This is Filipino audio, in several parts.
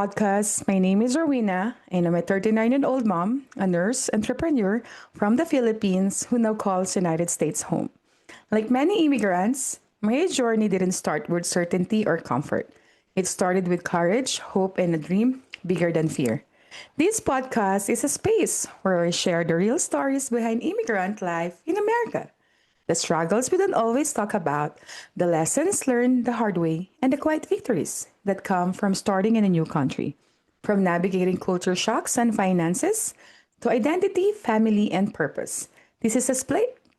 podcast. My name is Rowena, and I'm a 39-year-old mom, a nurse, entrepreneur from the Philippines who now calls United States home. Like many immigrants, my journey didn't start with certainty or comfort. It started with courage, hope, and a dream bigger than fear. This podcast is a space where I share the real stories behind immigrant life in America, the struggles we don't always talk about, the lessons learned the hard way, and the quiet victories that come from starting in a new country. From navigating culture shocks and finances to identity, family, and purpose. This is a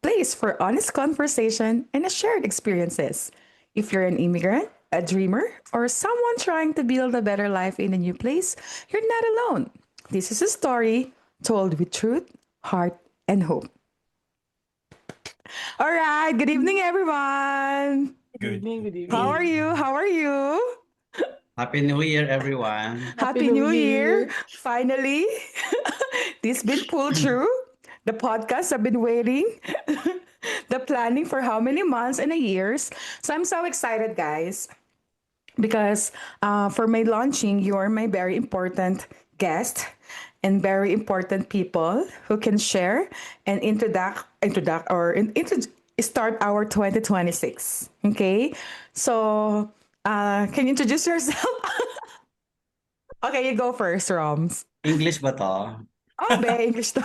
place for honest conversation and a shared experiences. If you're an immigrant, a dreamer, or someone trying to build a better life in a new place, you're not alone. This is a story told with truth, heart, and hope. All right. Good evening, everyone. Good Good How are evening. you? How are you? Happy New Year, everyone. Happy New Year. Finally, this been pulled through. The podcast have been waiting. The planning for how many months and a years. So I'm so excited, guys, because for my launching, you're my very important guest and very important people who can share and start our 2026. Okay, so can you introduce yourself? Okay, you go first, Roms. English ba to? Oh, be English to.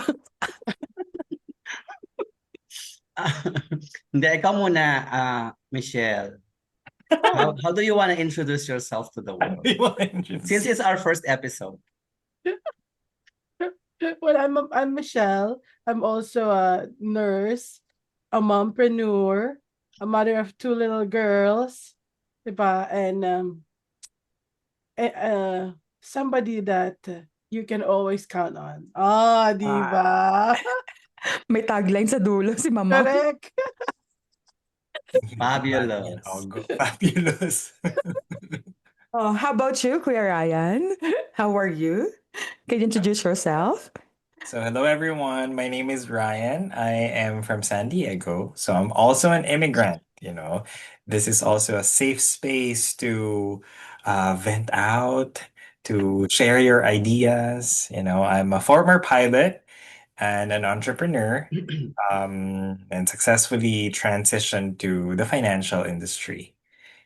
Hindi, ikaw muna, Michelle. How do you want to introduce yourself to the world? Since it's our first episode. Well, I'm Michelle. I'm also a nurse, a mompreneur, a mother of two little girls, diba? And somebody that you can always count on. Ah, diba? May tagline sa dulo si Mama. Correct. Fabulous. Fabulous. Oh, how about you, Kuya Ryan? How are you? Can you introduce yourself? So hello everyone. My name is Ryan. I am from San Diego. So I'm also an immigrant, you know. This is also a safe space to vent out, to share your ideas. You know, I'm a former pilot and an entrepreneur, and successfully transitioned to the financial industry.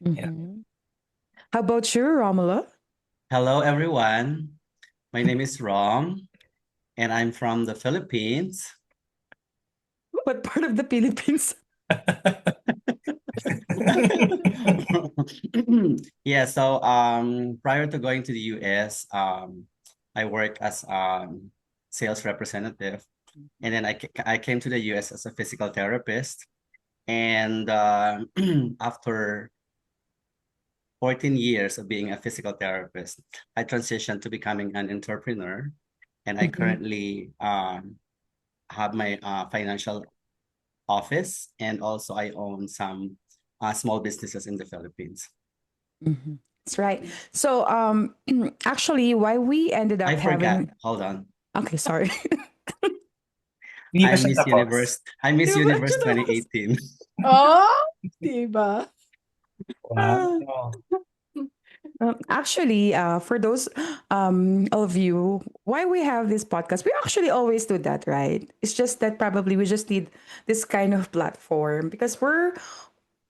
Mhm. How about you, Romulo? Hello, everyone. My name is Rom, and I'm from the Philippines. What part of the Philippines? Yeah, so prior to going to the US, I worked as sales representative, and then I came to the US as a physical therapist, and after 14 years of being a physical therapist, I transitioned to becoming an entrepreneur, and I Mhm. currently have my financial office, and also I own some small businesses in the Philippines. Mhm. That's right. So, actually, why we ended up I forgot. having. Hold on. Okay, sorry. Hindi I pa siya Miss tapos. Universe. I Miss Di ba Universe siya tapos? 2018. Oh, diba? Wow. Actually, for those of you, why we have this podcast, we actually always do that, right? It's just that probably we just need this kind of platform because we're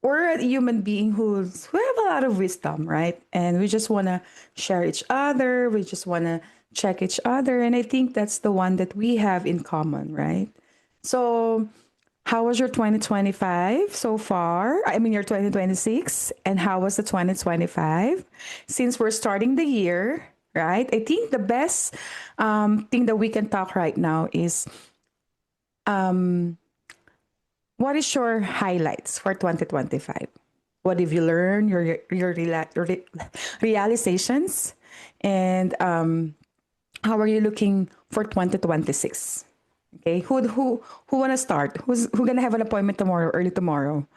a human being who have a lot of wisdom, right? And we just want to share each other. We just want to check each other, and I think that's the one that we have in common, right? So how was your 2025 so far? I mean, your 2026. And how was the 2025? Since we're starting the year, right? I think the best thing that we can talk right now is what is your highlights for 2025? What have you learned, your realizations? And how are you looking for 2026? Okay, who wanna start? Who gonna have an appointment tomorrow, early tomorrow?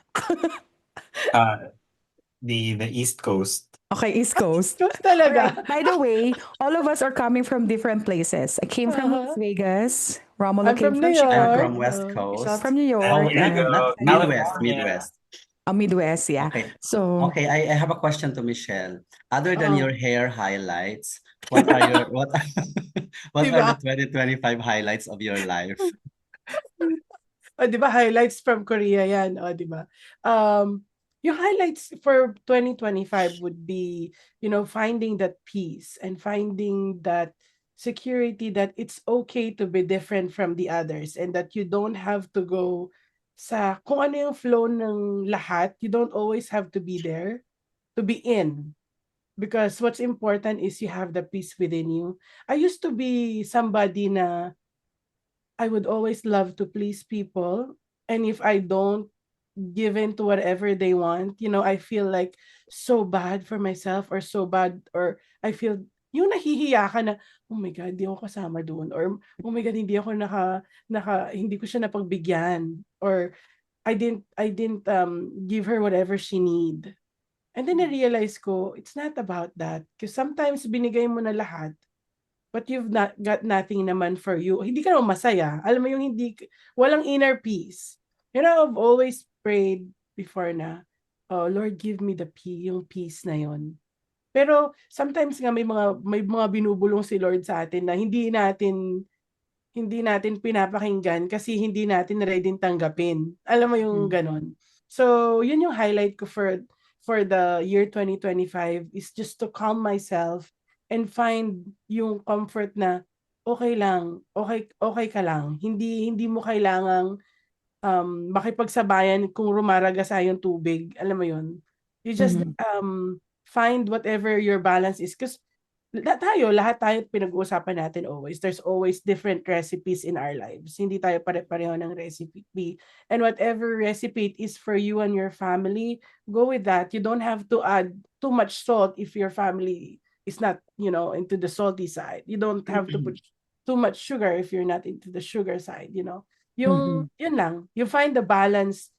The East Coast. Okay, East Coast. Just All talaga. right. By the way, all of us are coming from different places. I came from Las Vegas. Romulo I'm came from from New I'm York. Chicago. from West Michelle Coast. from New San York. Diego, And Not Midwest, California. Midwest. Midwest, yeah. Okay. So, Okay, I have a question to Michelle. Other than Uh, your hair highlights, What are your what are the Diba? 2025 highlights of your life? O, di ba, highlights from Korea yan. O, di ba? Yung highlights for 2025 would be, finding that peace and finding that security that it's okay to be different from the others and that you don't have to go sa kung ano yung flow ng lahat. You don't always have to be there, to be in. Because what's important is you have the peace within you. I used to be somebody na I would always love to please people. And if I don't give in to whatever they want, I feel like so bad for myself or so bad, or I feel yung nahihiya ka na, oh my God, hindi ako kasama doon. Or, oh my God, hindi ako hindi ko siya napagbigyan. Or, I didn't give her whatever she need. And then I realized ko, it's not about that. Because sometimes binigay mo na lahat, but you've not got nothing naman for you. Hindi ka naman masaya. Alam mo yung walang inner peace. I've always prayed before na, oh Lord, give me yung peace na yon. Pero sometimes nga may mga binubulong si Lord sa atin na hindi natin pinapakinggan kasi hindi natin ready tanggapin. Alam mo yung ganon. So, yun yung highlight ko for the year 2025 is just to calm myself and find yung comfort na okay lang, okay ka lang. Hindi mo kailangang makipagsabayan kung rumaragasa yung tubig. Alam mo yun? You just find whatever your balance is. Because lahat tayo pinag-uusapan natin always. There's always different recipes in our lives. Hindi tayo pare-pareho ng recipe. And whatever recipe it is for you and your family, go with that. You don't have to add too much salt if your family is not, into the salty side. You don't have to put too much sugar if you're not into the sugar side, Yun lang. You find the balance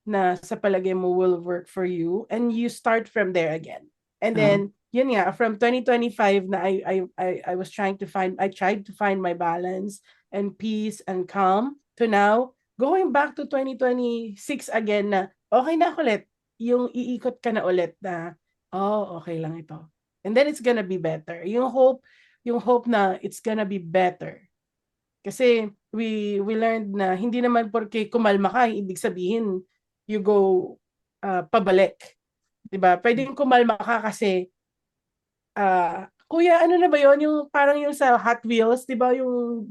na sa palagay mo will work for you and you start from there again. And then yun nga, from 2025 na I tried to find my balance and peace and calm to now going back to 2026 again na okay na ulit, yung iikot ka na ulit na okay lang ito. And then it's gonna be better. Yung hope na it's gonna be better. Kasi we learned na hindi naman porke kumalma ka, ibig sabihin you go pabalik. 'Di ba? Pwedeng kumalma ka kasi kuya, ano na ba 'yon? Yung parang yung sa Hot Wheels, 'di ba? Yung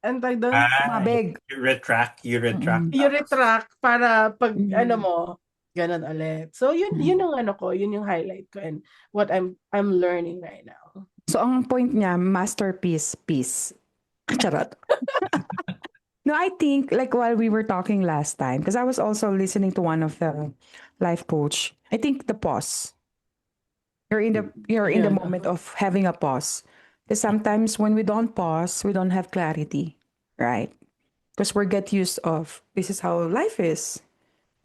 ano tawag doon? Mabeg. You retract. You retract para pag ano mo, ganun ulit. So yun yung yun yung highlight ko and what I'm learning right now. So ang point niya, masterpiece, peace. Charot. No, I think like while we were talking last time, because I was also listening to one of the life coach. I think the pause. You're in the moment of having a pause. Because sometimes when we don't pause, we don't have clarity, right? Because we get used of this is how life is,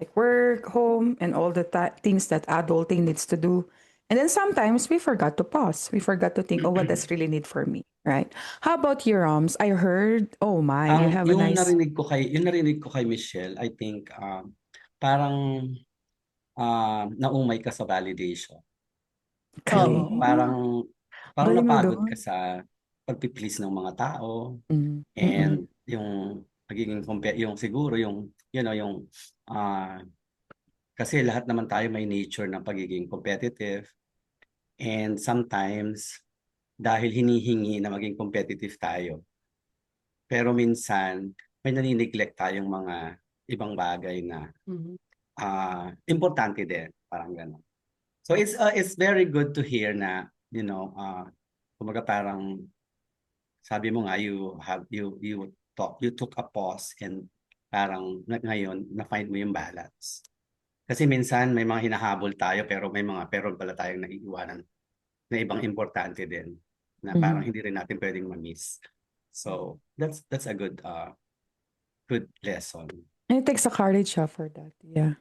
like work, home, and all the things that adulting needs to do. And then sometimes we forgot to pause. We forgot to think, oh, what does really need for me, right? How about your Roms? I heard, oh my, you have a Yung nice... narinig ko kay Michelle, I think parang naumay ka sa validation. Galing. Parang Galing mo napagod doon. ka sa pagpi-please ng mga tao Mm. and yung magiging yung siguro yung yung kasi lahat naman tayo may nature ng pagiging competitive and sometimes dahil hinihingi na maging competitive tayo. Pero minsan may nani-neglect tayong mga ibang bagay na importante din, parang gano'n. So it's very good to hear na kumbaga parang sabi mo nga you took a pause and parang ngayon na-find mo yung balance. Kasi minsan may mga hinahabol tayo pero meron pala tayong naiiwanan na ibang importante din na parang hindi rin natin pwedeng ma-miss. So that's a good lesson. And it takes a courage for that. Yeah.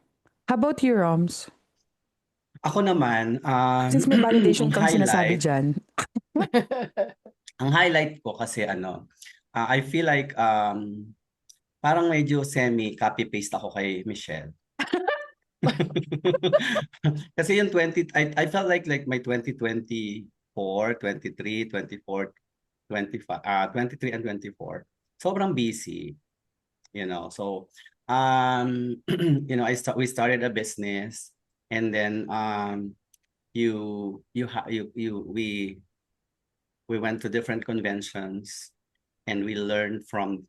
How about you, Roms? Ako naman, Since may validation ang kang sinasabi highlight, dyan. ang highlight ko kasi I feel like parang medyo semi-copy-paste ako kay Michelle. Kasi yung I felt like my 2024 24, 23, 24, 25, 23 and 24. Sobrang busy, So, we started a business, and then we went to different conventions, and we learned from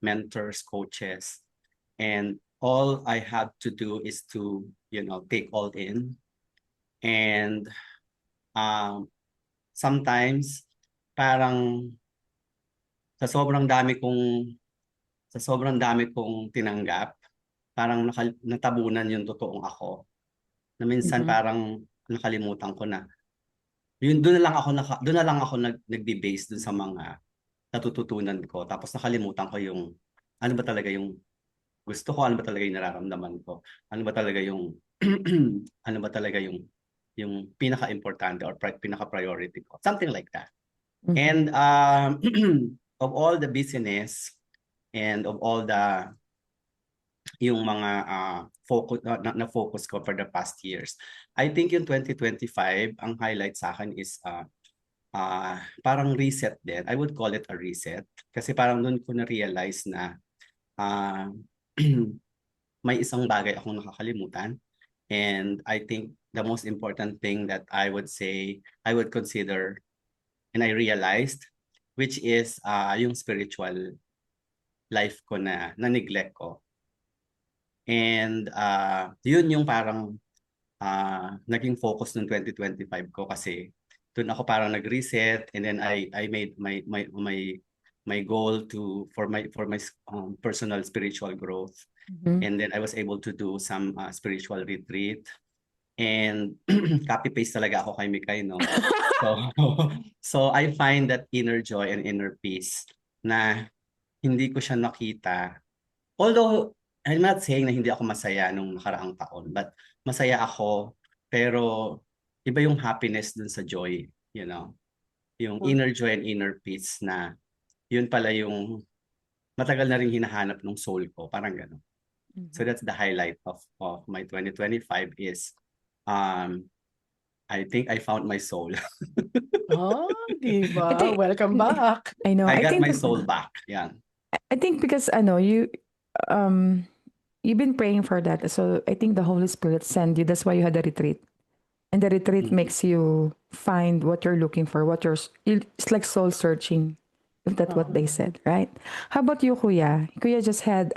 mentors, coaches, and all I had to do is to, take all in. And sometimes parang sa sobrang dami kong sa sobrang dami kong tinanggap, parang natabunan yung totoong ako. Na minsan Mhm. parang nakalimutan ko na. Doon na lang ako nagbe-base dun sa mga natututunan ko. Tapos nakalimutan ko yung ano ba talaga yung gusto ko, ano ba talaga yung nararamdaman ko, ano ba talaga yung ano ba talaga yung pinaka-importante or pinaka-priority ko. Something like that. Mhm. And of all the busyness and of all yung mga na-focus ko for the past years, I think yung 2025, ang highlight sa akin is parang reset din. I would call it a reset. Kasi parang doon ko na-realize na uh, may isang bagay akong nakakalimutan. And I think the most important thing that I would say, I would consider, and I realized, which is yung spiritual life ko na-neglect ko. And yun yung parang naging focus ng 2025 ko, kasi doon ako parang nag-reset, and then I made my goal for my personal spiritual growth. Mhm. And then I was able to do some spiritual retreat, and copy paste talaga ako kay Mikay, no? So so I find that inner joy and inner peace na hindi ko siya nakita. Although I'm not saying na hindi ako masaya nung nakaraang taon, but masaya ako, pero iba yung happiness dun sa joy, yung inner joy and inner peace, na yun pala yung matagal na rin hinahanap ng soul ko, parang gano'n. So Mhm. that's the highlight of my 2025 is I think I found my soul. Ah, di I ba? think Welcome back. I know. I I got think my soul back. Yeah. I think because I know um you've been praying for that. So I think the Holy Spirit sent you. That's why you had a retreat. And the retreat Mhm. makes you find what you're looking for, it's like soul searching, if that's what they Oo. said, right? How about you, Kuya? Kuya just had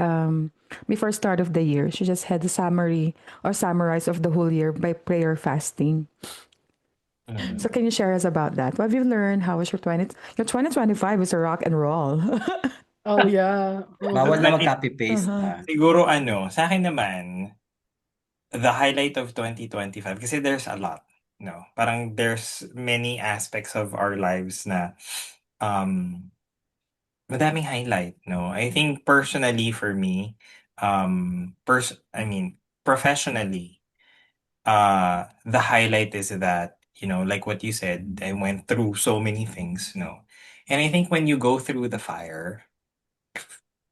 before start of the year, she just had a summary or summarize of the whole year by prayer fasting. So can you share us about that? What have you learned? How was your 2025 is a rock and roll. Oh, yeah. Bawal na Mhm. Well, mag-copy paste. Uh-huh. siguro sa akin naman, the highlight of 2025, kasi there's a lot, no? Parang there's many aspects of our lives na um madaming highlight, no? I think personally for me, I mean, professionally, the highlight is that, like what you said, I went through so many things, no? And I think when you go through the fire,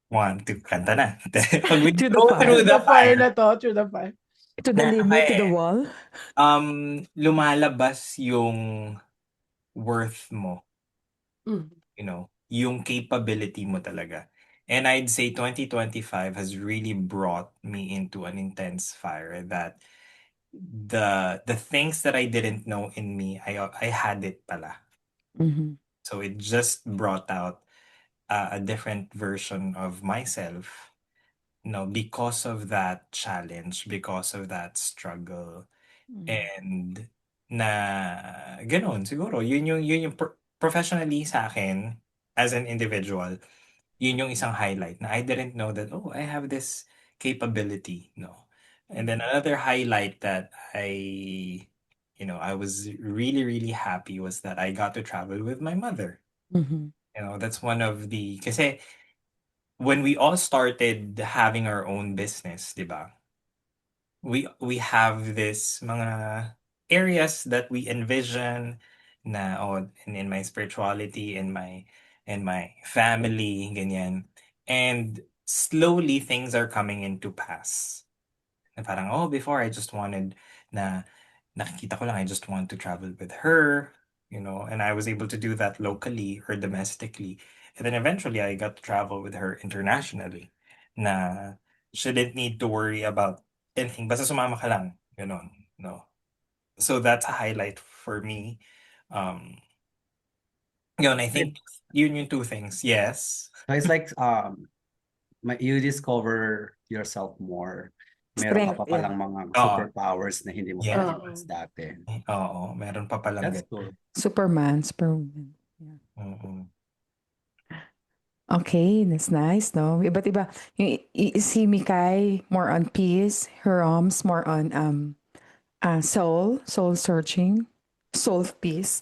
one, two, kanta na. Pag we To the go fire, through Through the the fire fire, na to, through the fire. to the na limit, to the wall. lumalabas yung worth mo, Mhm. yung capability mo talaga. And I'd say 2025 has really brought me into an intense fire that the things that I didn't know in me, I had it pala. Mhm. So it just brought out a different version of myself, because of that challenge, because of that struggle. Mhm. And na gano'n siguro yun yung professionally sa akin as an individual, yun yung isang highlight na I didn't know that, oh, I have this capability, no? And then another highlight that I was really, really happy was that I got to travel with my mother. Mhm. That's one of the kasi when we all started having our own business, 'di ba? We have this mga areas that we envision na in my spirituality, in my family, ganyan. And slowly things are coming into pass. Na parang, before I just wanted na nakikita ko lang, I just want to travel with her. and I was able to do that locally or domestically. And then eventually I got to travel with her internationally na she didn't need to worry about anything. Basta sumama ka lang, no? So that's a highlight for me. Um, I think yun yung two things. Yes. So it's like you discover yourself more. Meron ka Strength, pa yeah. palang mga Oo. superpowers na hindi mo pa Yeah. na-realize dati. Oo, meron pa palang That's ganun. cool. Superman, Superwoman. Yeah. Mm-mm. Okay, that's nice, no? Iba't iba. Si Mikay, more on peace. Her Roms, more on soul searching, soul peace.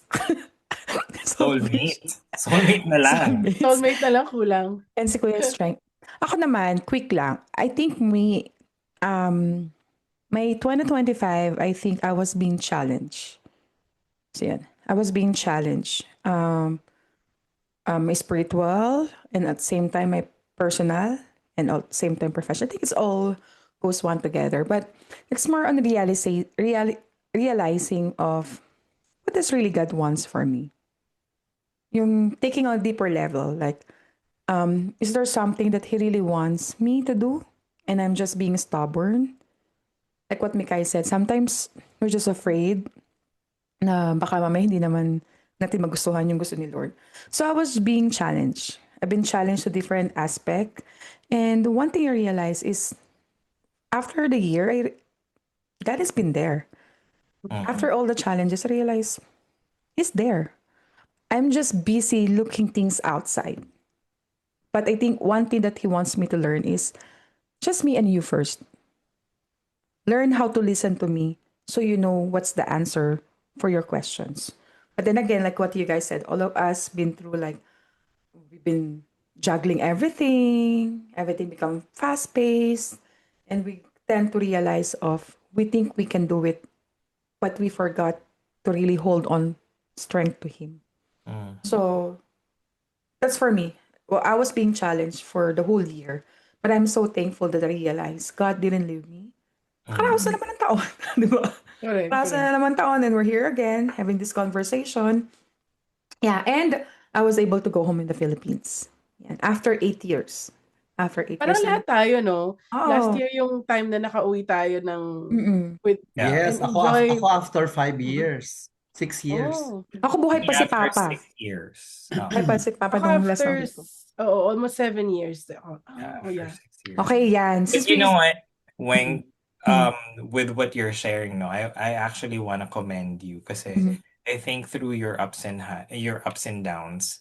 Soul peace. Soulmate na lang. Soulmates. Soulmate na lang kulang. And si Kuya Strength. Ako naman, quick lang. I think my 2025, I think I was being challenged. So yan, I was being challenged. My spiritual and at the same time my personal and at the same time professional. I think it's all goes one together. But it's more on realizing of what does really God wants for me. Yung taking on a deeper level. Like, is there something that He really wants me to do? And I'm just being stubborn. Like what Mikay said, sometimes we're just afraid na baka mamaya hindi naman natin magustuhan yung gusto ni Lord. So I was being challenged. I've been challenged to different aspect. And one thing I realized is after the year, God has been there. After all the challenges, I realized He's there. I'm just busy looking things outside. But I think one thing that He wants me to learn is just me and you first. Learn how to listen to me so you know what's the answer for your questions. But then again, like what you guys said, all of us been through like we've been juggling everything become fast paced, and we tend to realize of we think we can do it, but we forgot to really hold on strength to Him. So that's for me. Well, I was being challenged for the whole year, but I'm so thankful that I realized God didn't leave me. Nakaraos na naman ng taon, di ba? Correct. Nakaraos na naman taon, and we're here again having this conversation. Yeah, and I was able to go home in the Philippines. Yeah, after 8 years. After 8 Parang years. lahat tayo, no? Oo. Last year yung time na nakauwi tayo ng with Yeah. Yes, and ako enjoy. ako after 5 years. 6 years. Oh. Ako buhay pa si After Papa. 6 years. Buhay pa si Papa Ako nung last after, na ulit ko. almost 7 years. Oh, After yeah. 6 years. Okay, yan. But Since you we... know what, when with what you're sharing, no, I actually want to commend you kasi I think through your ups and downs,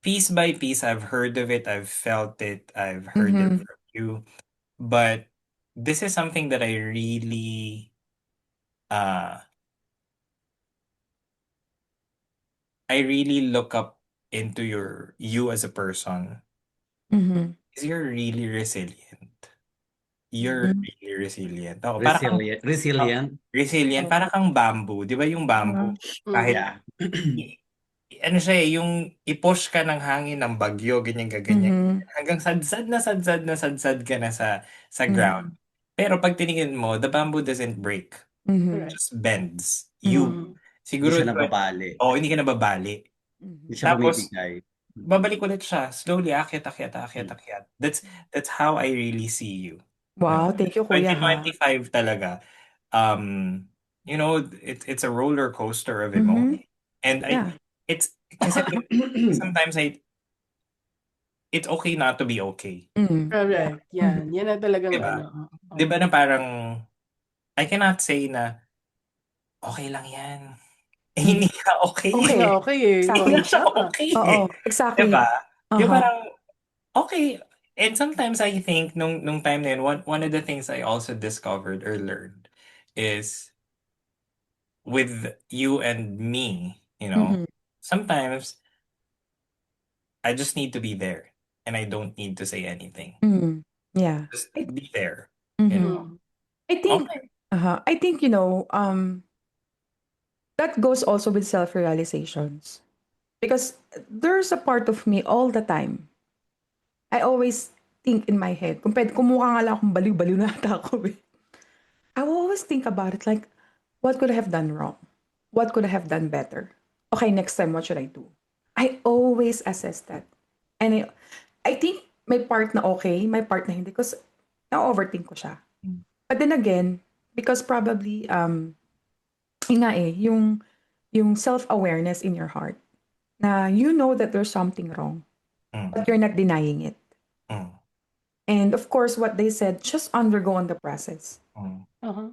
piece by piece, I've heard of it, I've felt it, I've heard it from you, but this is something that I really look up into you as a person. Because you're really resilient. You're really resilient. Ako, para kang Resilient. para kang bamboo. Di ba yung bamboo? Kahit, Yeah. ano siya yung i-push ka ng hangin ng bagyo, ganyan. Hanggang sadsad ka na sa ground. Pero pag tiningin mo, the bamboo doesn't break. It just bends. Hindi Siguro, siya nababali. hindi ka nababali. Hindi siya Tapos, bumibigay. babalik ulit siya. Slowly, akyat. That's how I really see you. Wow, thank you, Kuya. 2025 talaga. It's a roller coaster of emotion. And it's kasi sometimes it's okay not to be okay. Correct. Yan. Yan na talagang Diba? ano. Diba na parang I cannot say na okay lang yan. Hindi ka okay. Okay na okay eh. Exactly. Hindi siya Tama. okay. Oo, exactly. Diba? Yung parang okay. And sometimes I think nung time na yun, one of the things I also discovered or learned is with you and me, sometimes I just need to be there and I don't need to say anything. Yeah. Just be there. I think I think that goes also with self-realizations. Because there's a part of me all the time. I always think in my head, kung mukha nga lang akong baliw-baliw na ata ako eh. I will always think about it like, what could I have done wrong? what could I have done better? Okay, next time, what should I do? I always assess that. And I think may part na okay, may part na hindi. Because na-overthink ko siya. But then again, because probably, yun nga eh, yung self-awareness in your heart, na you know that there's something wrong, Mm. but you're not denying it. Mm. And of course, what they said, just undergo on the process. Mm. Uh-huh.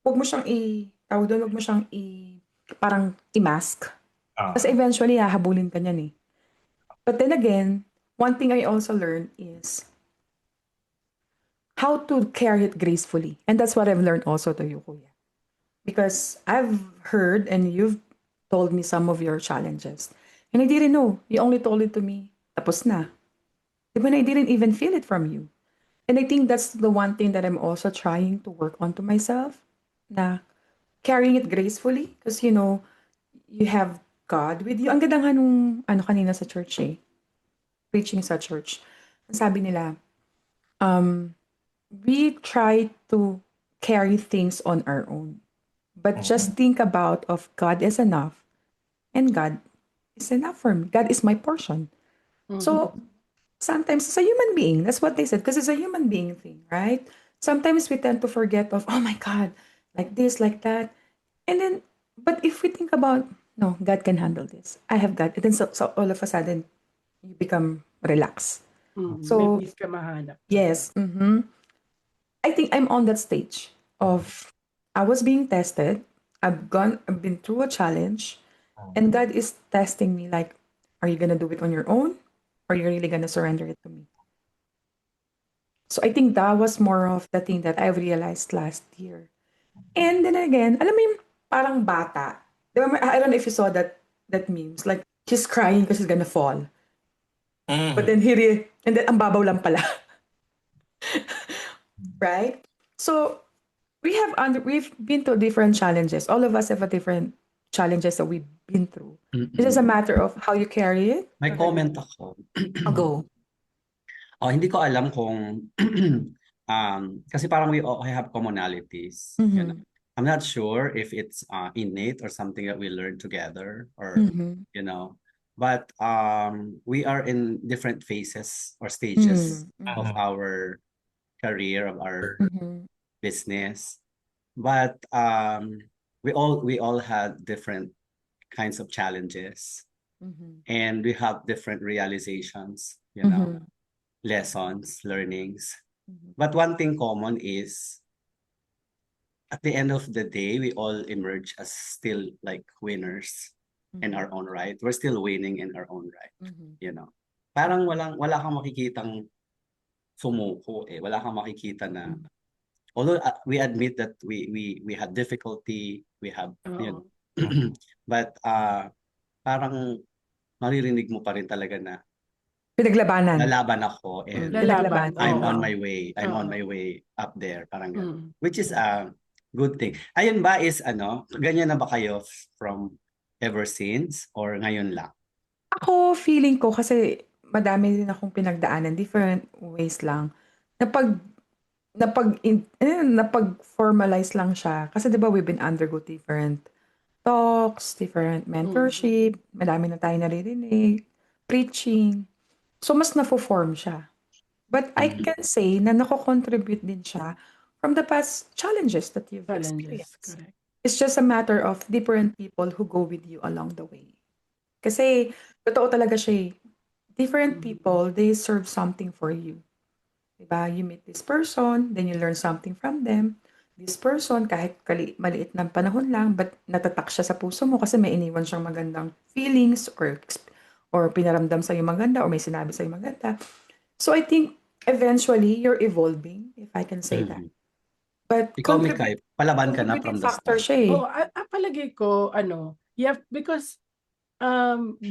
Huwag mo siyang tawag doon, huwag mo siyang parang i-mask. Ah. Kasi eventually, hahabulin ka niyan eh. But then again, one thing I also learned is how to carry it gracefully. And that's what I've learned also to you, Kuya. Because I've heard and you've told me some of your challenges. And I didn't know. You only told it to me. Tapos na. When I didn't even feel it from you. And I think that's the one thing that I'm also trying to work on to myself. Na carrying it gracefully. Because, you know, you have God with you. Ang ganda nga nung kanina sa church eh. Preaching sa church. Ang sabi nila, we try to carry things on our own. But just think about of God is enough. And God is enough for me. God is my portion. So, sometimes it's a human being. That's what they said. Because it's a human being thing, right? Sometimes we tend to forget of, oh my God, like this, like that. And then, but if we think about, no, God can handle this. I have God. And then so all of a sudden, you become relaxed. So, May peace ka mahanap. yes. I think I'm on that stage of I was being tested. I've been through a challenge, and God is testing me like, are you gonna do it on your own? Or are you really gonna surrender it to me? So I think that was more of the thing that I realized last year. And then again, alam mo yung parang bata. Di ba, I don't know if you saw that memes. Like, he's crying because he's gonna fall. But then and then ang babaw lang pala. Right? So we've been through different challenges. All of us have a different challenges that we've been through. It's just a matter of how you carry it. May comment ako. I'll go. Hindi ko alam kung kasi parang we all have commonalities. You know? I'm not sure if it's innate or something that we learn together or you know. But we are in different phases or stages of our career, of our business. But we all had different kinds of challenges. And we have different realizations, you know, lessons, learnings. But one thing common is at the end of the day, we all emerge as still like winners in our own right. We're still winning in our own right, you know. Parang wala kang makikitang sumuko eh. Wala kang makikita na although we admit that we had difficulty, we have you know, but parang maririnig mo pa rin talaga na Pinaglabanan. lalaban ako and Lalaban. I'm on Oo. my way. I'm on Oo. my way up there. Parang ganun. Which is a good thing. Ayun ba is ganyan na ba kayo from ever since or ngayon lang? Ako, feeling ko, kasi madami din akong pinagdaanan, different ways lang. Napag-formalize lang siya. Kasi di ba we've been undergo different talks, different mentorship, madami na tayo naririnig, preaching. So, mas na-form siya. But I can say na nako-contribute din siya from the past challenges that you've Challenges. experienced. Correct. It's just a matter of different people who go with you along the way. Kasi, totoo talaga siya eh. Different people, they serve something for you. Diba? You meet this person, then you learn something from them. This person, kahit maliit ng panahon lang, but natatak siya sa puso mo kasi may iniwan siyang magandang feelings or pinaramdam sa'yo maganda or may sinabi sa'yo maganda. So I think eventually you're evolving, if I can say that. But Ikaw, Mikay, palaban ka na from the factor start. siya eh. Oh, palagay ko, because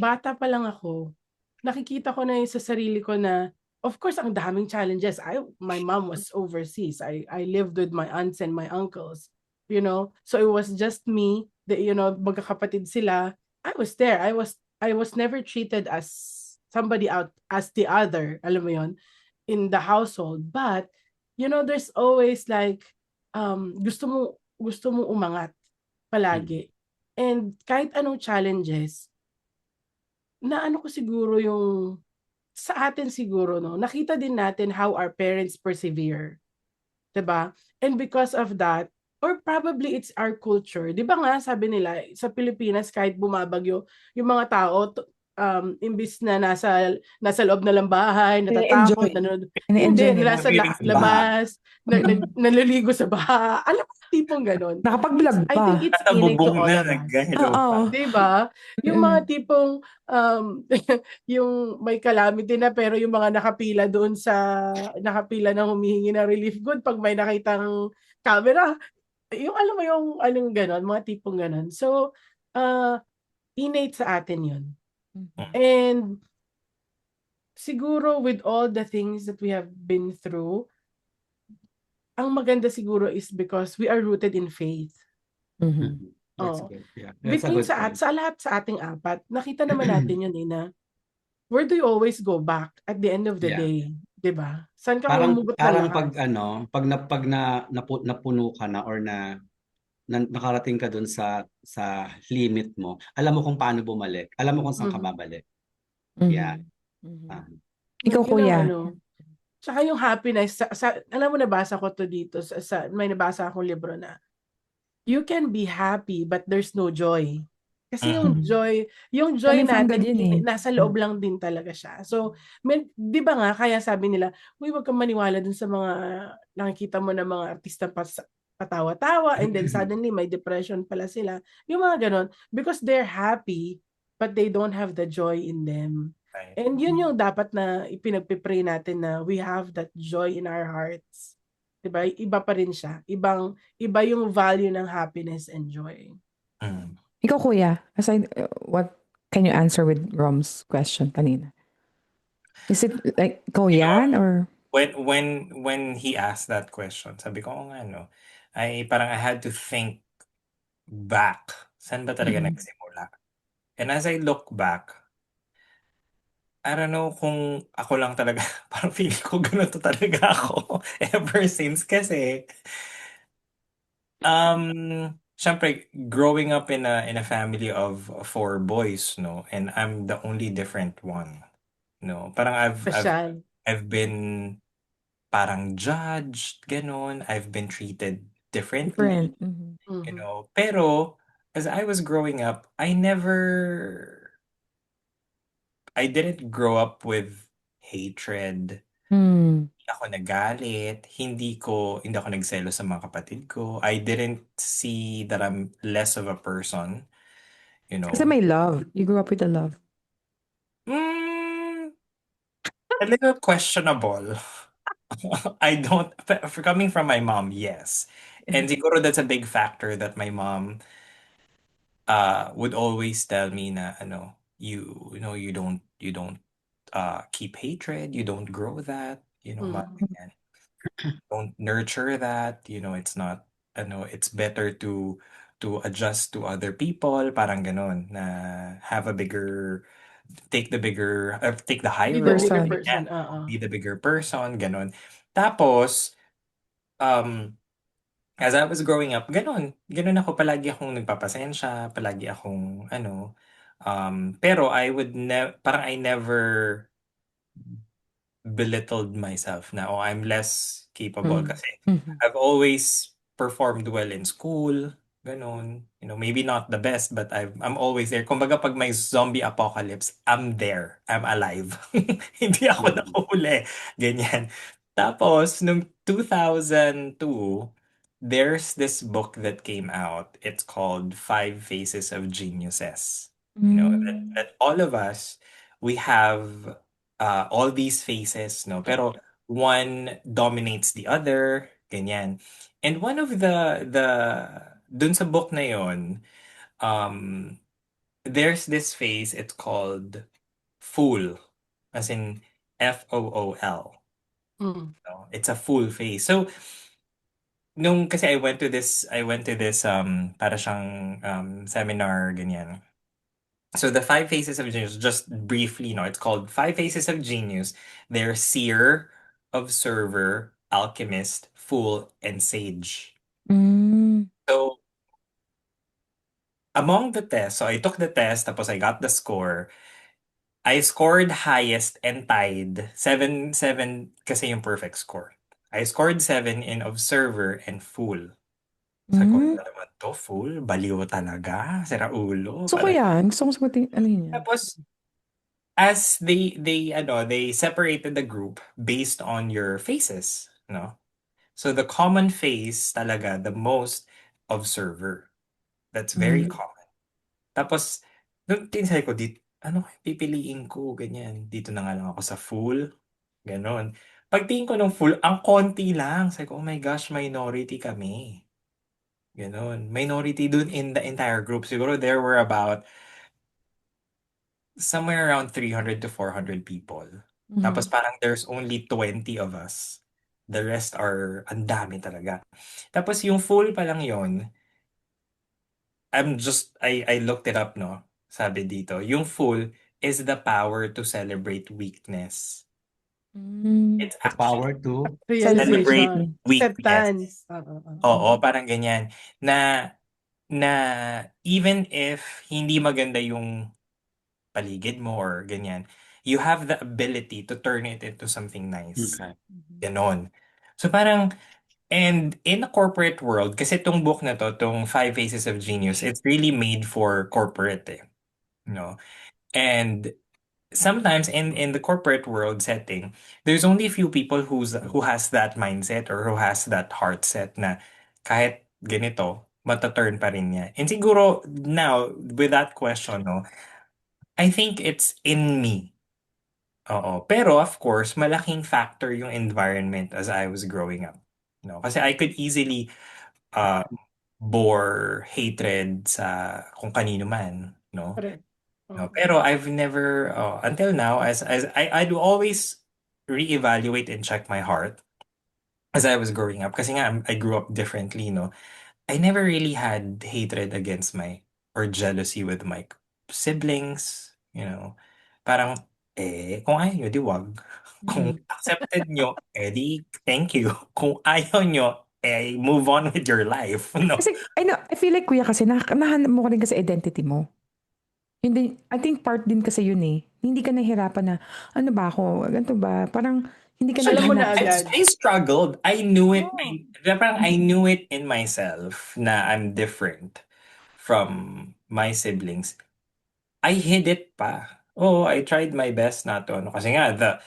bata pa lang ako, nakikita ko na yung sa sarili ko na, of course, ang daming challenges. My mom was overseas. I lived with my aunts and my uncles, you know. So it was just me, magkakapatid sila. I was there. I was never treated as somebody out as the other, alam mo yon, in the household. But there's always like gusto mo umangat palagi. And kahit anong challenges, naano ko siguro yung sa atin siguro 'no, nakita din natin how our parents persevere, 'di ba? And because of that, or probably it's our culture. 'Di ba nga sabi nila sa Pilipinas kahit bumabagyo, yung mga tao imbis na nasa loob na lang bahay, natatakot, Ini-enjoy. Ini-enjoy hindi, nila. nasa Swimming sa baha. labas, naliligo sa baha. Alam mo tipong gano'n. Nakapag-vlog I think pa. it's Nasa innate to bubong all na, of us. nagga-hello pa. Oo. 'Di ba? Yung mga Mm. tipong, yung may calamity na pero yung mga nakapila ng humihingi ng relief good 'pag may nakitang camera, yung alam mo yung anong gano'n, mga tipong gano'n. So, innate sa atin yun. Mhm. And siguro with all the things that we have been through, ang maganda siguro is because we are rooted in faith. Mhm. That's Oo. good. Yeah, that's a Between good point. sa lahat sa ating apat, nakita naman natin yun, na where do you always go back at the end of the Yeah. day, 'di ba? Saan ka Parang humugot ng parang lakas? napuno ka na or nakarating ka dun sa limit mo, alam mo kung paano bumalik, alam mo kung saan ka Mhm, babalik. Yeah. Mhm. Mhm. Ah, Ikaw, yun ang kuya? ano. Tsaka yung happiness alam mo nabasa ko 'to dito may nabasa akong libro na, you can be happy but there's no joy. Kasi yung Mhm. joy Coming from God natin yun eh. nasa loob lang din talaga siya. So, 'di ba nga kaya sabi nila, "Uy, wag kang maniwala dun sa mga nakikita mo na mga artista patawa-tawa and then suddenly may depression pala sila." Yung mga gano'n, because they're happy but they don't have the joy in them. Right. And yun yung dapat na ipinagpe-pray natin, na we have that joy in our hearts. 'Di ba? Iba pa rin siya. Iba yung value ng happiness and joy. Mm. Ikaw, kuya, aside, what can you answer with Rom's question kanina? Is it like, ikaw You know, yan or? when he asked that question, sabi ko, "Oo nga 'no." Parang I had to think back, saan ba talaga Mm. nagsimula? And as I look back, I don't know kung ako lang talaga, parang feeling ko ganito talaga ako ever since kasi, siyempre growing up in a family of 4 boys 'no, and I'm the only different one, 'no. Parang Pasyal. I've been parang judged, gano'n. I've been treated differently, Different. Mhm. Mhm. Pero as I was growing up, I didn't grow up with hatred. Hmm. Hindi ako nagalit, hindi ako nagselos sa mga kapatid ko. I didn't see that I'm less of a person, you Kasi know. may love. You grew up with the love. Hmm, a little questionable. I don't, for coming from my mom, yes. And Mhm. siguro that's a big factor that my mom would always tell me na ano, you don't keep hatred, you don't grow that, mga Mhm. ganyan. Don't nurture that, it's not it's better to adjust to other people, parang ganon, na have a bigger take the high Be the road, bigger Person. ganyan, person, oo. be the bigger person, ganon. Tapos um as I was growing up, gano'n ako, palagi akong nagpapasensya, palagi akong ano, pero parang I never belittled myself na, "Oh, I'm less capable." Mm. Kasi Mhm. I've always performed well in school, gano'n. Maybe not the best, but I'm always there. Kumbaga 'pag may zombie apocalypse, I'm there, I'm alive. Hindi ako Mhm. nahuhuli, ganyan. Tapos nung 2002, there's this book that came out. It's called Five Faces of Geniuses. Hmm. That all of us, we have all these faces, no? Pero one dominates the other, ganyan. And one of dun sa book na yon, um, there's this face, it's called Fool, as in FOOL. Mhm. No? It's a full face. So, kasi I went to this, para siyang, seminar, ganyan. So the five faces of genius, just briefly, it's called Five Faces of Genius. They're seer, observer, alchemist, fool, and sage. Hmm. So among the tests, so I took the test, tapos I got the score. I scored highest and tied 7 kasi yung perfect score. I scored 7 in observer and full. Sabi ko, Mm. ano naman to, full? Baliw talaga? Sira ulo? Gusto ko Parang, yan. Gusto ko sagutin, ano yun yan? tapos, as they separated the group based on your faces, no? So the common face talaga, the most observer. That's very Mm. common. Tapos, nung tinsay ko, ano kaya pipiliin ko? Ganyan. Dito na nga lang ako sa full. Ganon. Pagtingin ko ng full, ang konti lang. Sabi ko, oh my gosh, minority kami. Ganon. Minority dun in the entire group. Siguro there were about somewhere around 300 to 400 people. Tapos Mhm. parang there's only 20 of us. The rest are, ang dami talaga. Tapos yung full pa lang yon, I looked it up, no? Sabi dito, yung full is the power to celebrate weakness. Mm. It's The power actually to celebrate Realization. Realization. weakness. Acceptance. Oo. Oo, parang ganyan. Na, na even if hindi maganda yung paligid mo or ganyan, you have the ability to turn it into something nice. Okay. Mhm. Ganon. So parang, and in the corporate world, kasi itong book na to, itong Five Faces of Genius, it's really made for corporate eh. No? And sometimes in the corporate world setting, there's only a few people who has that mindset or who has that heart set na kahit ganito, mataturn pa rin niya. And siguro now, with that question, no, I think it's in me. Oo. Pero of course, malaking factor yung environment as I was growing up. No? Kasi I could easily uh, bore hatred sa kung kanino man. No? Correct. No, Oo. pero I've never until now as I do always reevaluate and check my heart as I was growing up kasi nga I grew up differently, no. I never really had hatred against my or jealousy with my siblings, you know. Parang kung ayaw nyo, di wag. Kung Mhm. accepted nyo, di thank you. Kung ayaw nyo, move on with your life, no. Kasi I feel like kuya kasi nahanap mo rin kasi identity mo. Yun din, I think part din kasi yun eh. Hindi ka nahihirapan na, ano ba ako, ganito ba? Parang hindi ka Alam mo naghahanap. na agad. I struggled. I knew it. Oh. Parang I knew it in myself na I'm different from my siblings. I hid it pa. Oh, I tried my best not to ano kasi nga the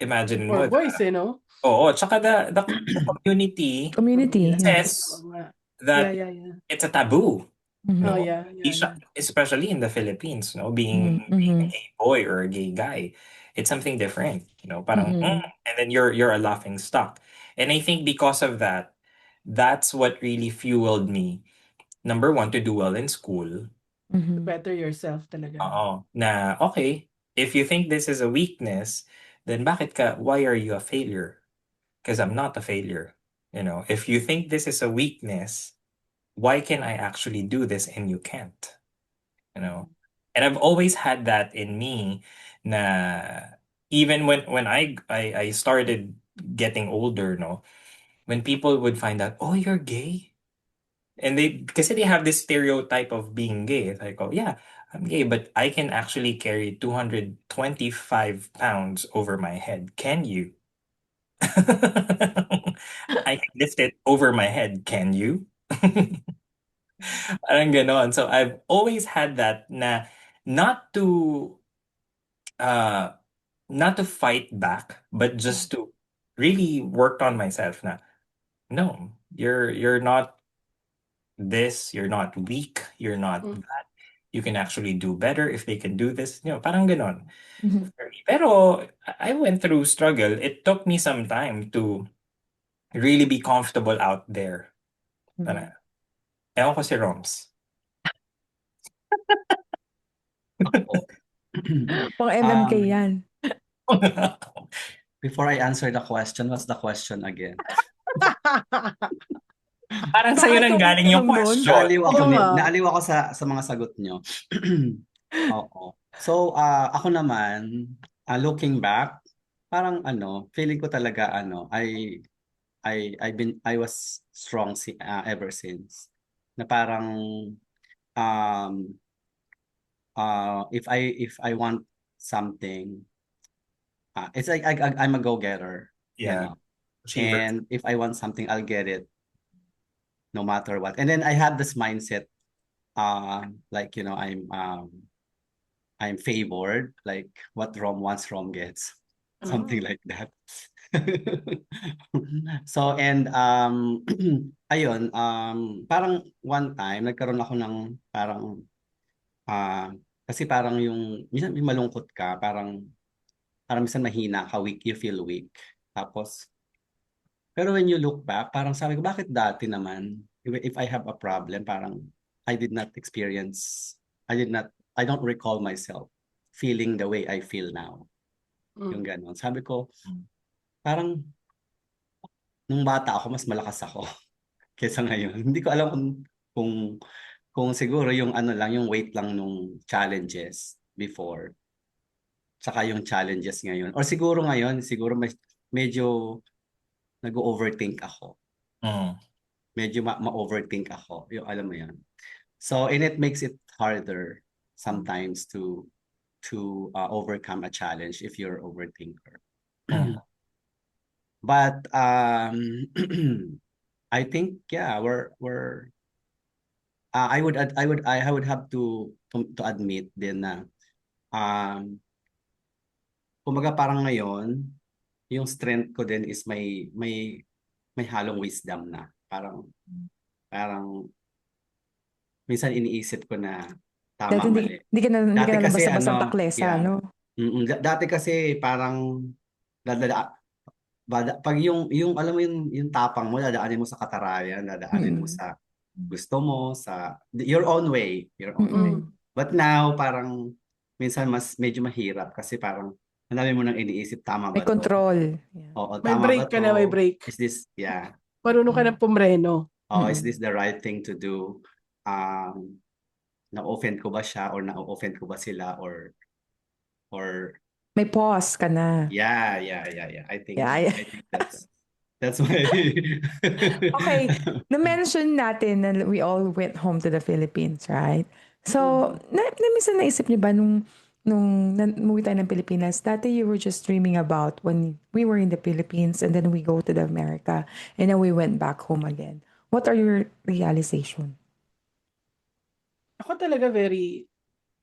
imagine For mo boys, no? oo, tsaka the community Community, yeah. Oo says nga. Yeah, that yeah, yeah. it's a taboo. Mhm. Oh, No, yeah, yeah, yeah. especially in the Philippines, no, being Mhm, being a mhm, gay boy or a gay guy, it's something different, parang mhm, and then you're a laughing stock. And I think because of that, that's what really fueled me. Number one, to do well in school. To mhm, better yourself talaga. Oo, na okay, if you think this is a weakness, then why are you a failure? Because I'm not a failure. If you think this is a weakness, why can I actually do this and you can't? you know and I've always had that in me na even when I started getting older, no, when people would find out, oh, you're gay, and they have this stereotype of being gay. It's like, oh yeah, I'm gay, but I can actually carry 225 pounds over my head. Can you? I can lift it over my head. Can you? Parang ganon. So I've always had that na not to uh not to fight back, but just to really work on myself na no, you're not this, you're not weak, you're not Mm. that. You can actually do better if they can do this. Parang ganon. mhm, For me. Pero I went through struggle. It took me some time to really be comfortable out there. mhm. Parang, ewan ko si Roms. Ako. Pang MMK Um, yan. before I answer the question, what's the question again? Parang Baka sa'yo nang ikaw galing yung tanong nun. question. Oo nga. Naaliw ako sa mga sagot nyo. Oo. So, ako naman, looking back, parang feeling ko talaga I was strong ever since. Na parang um if I want something, it's like I'm a go-getter, you Yeah. know. Achiever. And if I want something, I'll get it no matter what. And then I have this mindset, like, I'm favored, like what Rome wants, Rome gets, something Oh. like that. So, and ayun, parang one time nagkaroon ako ng parang kasi parang yung minsan may malungkot ka, parang minsan mahina ka, weak, you feel weak. Tapos pero when you look back, parang sabi ko, bakit dati naman, if I have a problem, parang I did not experience, I don't recall myself feeling the way I feel now. Yung Mm. gano'n. Sabi ko, parang nung bata ako, mas malakas ako kaysa ngayon. Hindi ko alam kung, kung siguro yung ano lang, yung weight lang nung challenges before, tsaka yung challenges ngayon. Or siguro ngayon, siguro medyo nag-overthink ako. Mm. Medyo ma-overthink ako. Yung alam mo yan. So, and it makes it harder sometimes to overcome a challenge if you're overthinker. Mm. But I think yeah, we're I would have to admit din na um kumbaga parang ngayon yung strength ko din is may halong wisdom na. Parang minsan iniisip ko na Dati tama mali. hindi ka Dati na lang kasi basta-bastang ano, taklesa, yeah. no? Dati kasi parang dadala pag yung alam mo yung tapang mo dadaanin mo sa katarayan, dadaanin mo Mm. sa gusto mo, sa your own way, your own way. Mm. Mm. But now parang minsan mas medyo mahirap kasi parang ang dami mo nang iniisip, tama May ba to? control. Yeah. Oo, May tama ba break ka na, may to? break. Is this, yeah. Marunong ka na pumreno. Oh, is Mm. this the right thing to do? Na-offend ko ba siya or na-offend ko ba sila or May pause ka na. yeah. I Yeah. think that's my Okay, na-mention natin na we all went home to the Philippines, right? So, minsan naisip niyo ba nung umuwi tayo ng Pilipinas, dati you were just dreaming about when we were in the Philippines and then we go to the America and then we went back home again. What are your realization? Ako talaga very,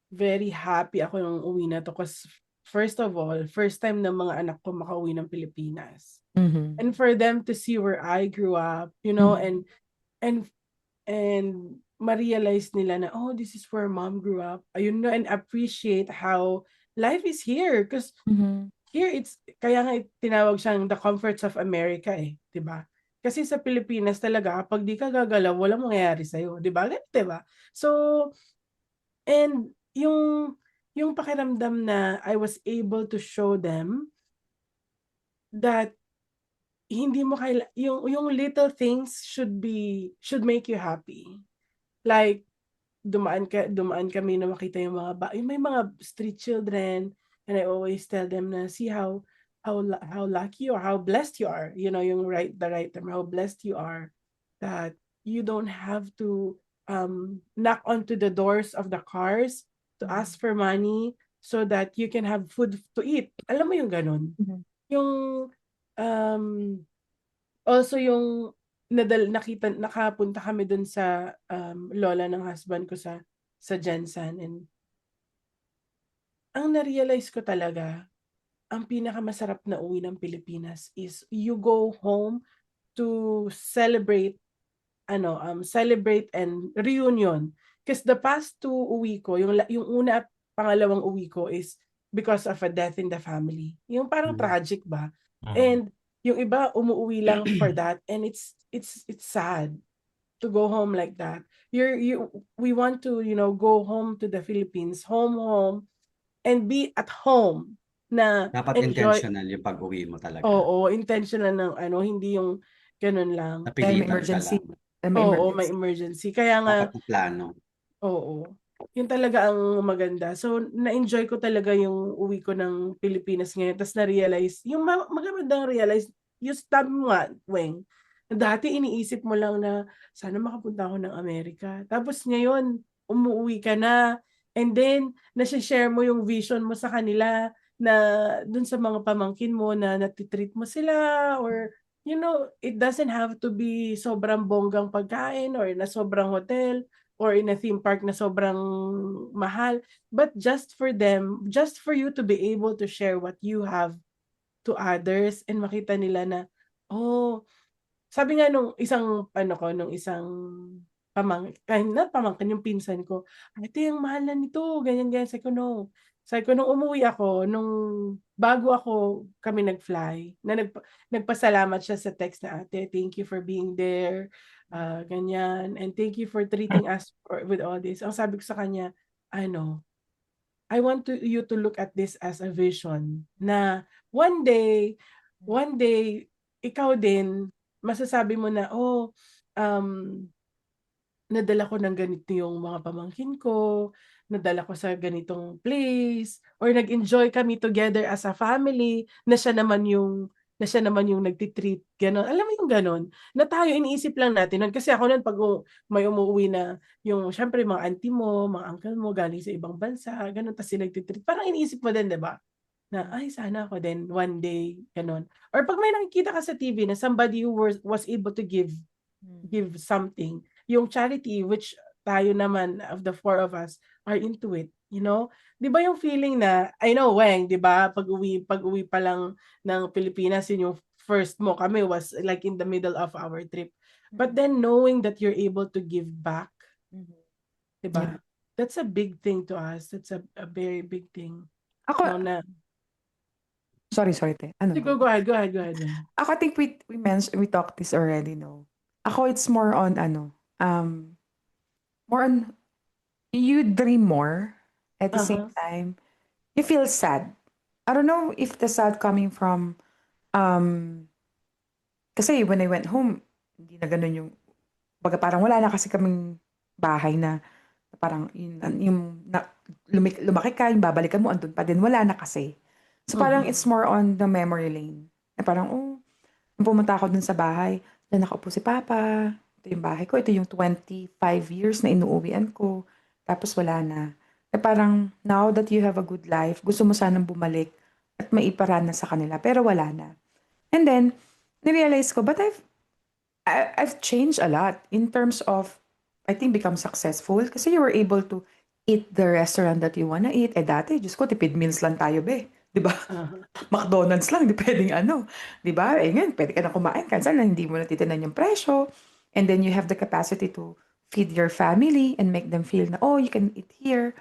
very happy ako nung uwi na to because first of all, first time na mga anak ko makauwi ng Pilipinas. Mm-hmm. And for them to see where I grew up, Mhm. and ma-realize nila na, oh, this is where mom grew up. Ayun na, and appreciate how life is here. Because Mm-hmm. here, kaya nga tinawag siyang the comforts of America eh, di ba? Kasi sa Pilipinas talaga, pag di ka gagalaw, walang mangyayari sa'yo, di ba? Di ba? So, and yung pakiramdam na I was able to show them that hindi mo yung little things should make you happy. Like dumaan kami na makita yung yung may mga street children, and I always tell them na see how lucky or how blessed you are, yung the right term, how blessed you are that you don't have to knock onto the doors of the cars to ask for money so that you can have food to eat. Alam mo yung ganun? Mhm. Yung um also yung nakapunta kami dun sa lola ng husband ko sa Jensan, and ang na-realize ko talaga, ang pinakamasarap na uwi ng Pilipinas is you go home to celebrate and reunion. Because the past two uwi ko, yung una at pangalawang uwi ko is because of a death in the family. Yung parang tragic ba? And yung iba umuwi lang for that, and it's sad to go home like that. We want to go home to the Philippines, home and be at home na dapat enjoy. intentional yung pag-uwi mo talaga. Oo, intentional ng hindi yung ganun lang. Dahil may Napilitan ka emergency. lang. Oo, may emergency. Kaya nga, Dapat na plano. oo. Yun talaga ang maganda. So, na-enjoy ko talaga yung uwi ko ng Pilipinas ngayon. Tapos na-realize, yung magandang realize, yung sabi mo nga, Weng, dati iniisip mo lang na sana makapunta ako ng Amerika. Tapos ngayon, umuwi ka na, and then nasi-share mo yung vision mo sa kanila na dun sa mga pamangkin mo na natitreat mo sila, or it doesn't have to be sobrang bonggang pagkain or na sobrang hotel or in a theme park na sobrang mahal, but just for them, just for you to be able to share what you have to others and makita nila na, oh, sabi nga nung isang not pamangkin, yung pinsan ko, ate, ang mahal na nito, ganyan, ganyan. Sabi ko, no. Sabi ko, nung umuwi ako, bago kami nag-fly, nagpasalamat siya sa text na, ate, thank you for being there, ganyan, and thank you for treating us with all this. Ang sabi ko sa kanya, I want you to look at this as a vision na one day, ikaw din, masasabi mo na, nadala ko ng ganito yung mga pamangkin ko, nadala ko sa ganitong place, or nag-enjoy kami together as a family, na siya naman yung nagtitreat, gano'n. Alam mo yung gano'n? Na tayo, iniisip lang natin nun. Kasi ako nun, pag may umuwi na, yung syempre mga auntie mo, mga uncle mo, galing sa ibang bansa, gano'n, tas sila nagtitreat. Parang iniisip mo din, di ba? Na, ay, sana ako din, one day, gano'n. Or pag may nakikita ka sa TV na somebody who was able to give something, yung charity, which tayo naman of the four of us are into it, di ba yung feeling na, I know, Weng, di ba, pag-uwi pa lang ng Pilipinas, yun yung first mo, kami was like in the middle of our trip, but then knowing that you're able to give back, di ba, that's a big thing to us. That's a very big thing. Ako, na sorry, te. Ano? go ahead. Ako, I think we talked this already, no? Ako, it's more on, more on, you dream more, at the same time, you feel sad. I don't know if the sad coming from, kasi when I went home, hindi na ganun yung, baga parang wala na kasi kaming bahay na, parang lumaki ka, yung babalikan mo, andun pa din, wala na kasi. So parang it's more on the memory lane. Na parang, nung pumunta ako dun sa bahay, na nakaupo si Papa, ito yung bahay ko, ito yung 25 years na inuuwian ko, tapos wala na. Parang, now that you have a good life, gusto mo sanang bumalik at maiparana sa kanila, pero wala na. And then, nirealize ko, but I've changed a lot in terms of, I think, become successful kasi you were able to eat the restaurant that you wanna eat. Dati, Diyos ko, tipid meals lang tayo, be. Di ba? McDonald's lang, di pwedeng Di ba? Ngayon, pwede ka na kumain. Kansan na hindi mo natitinan yung presyo. And then you have the capacity to feed your family and make them feel na, you can eat here.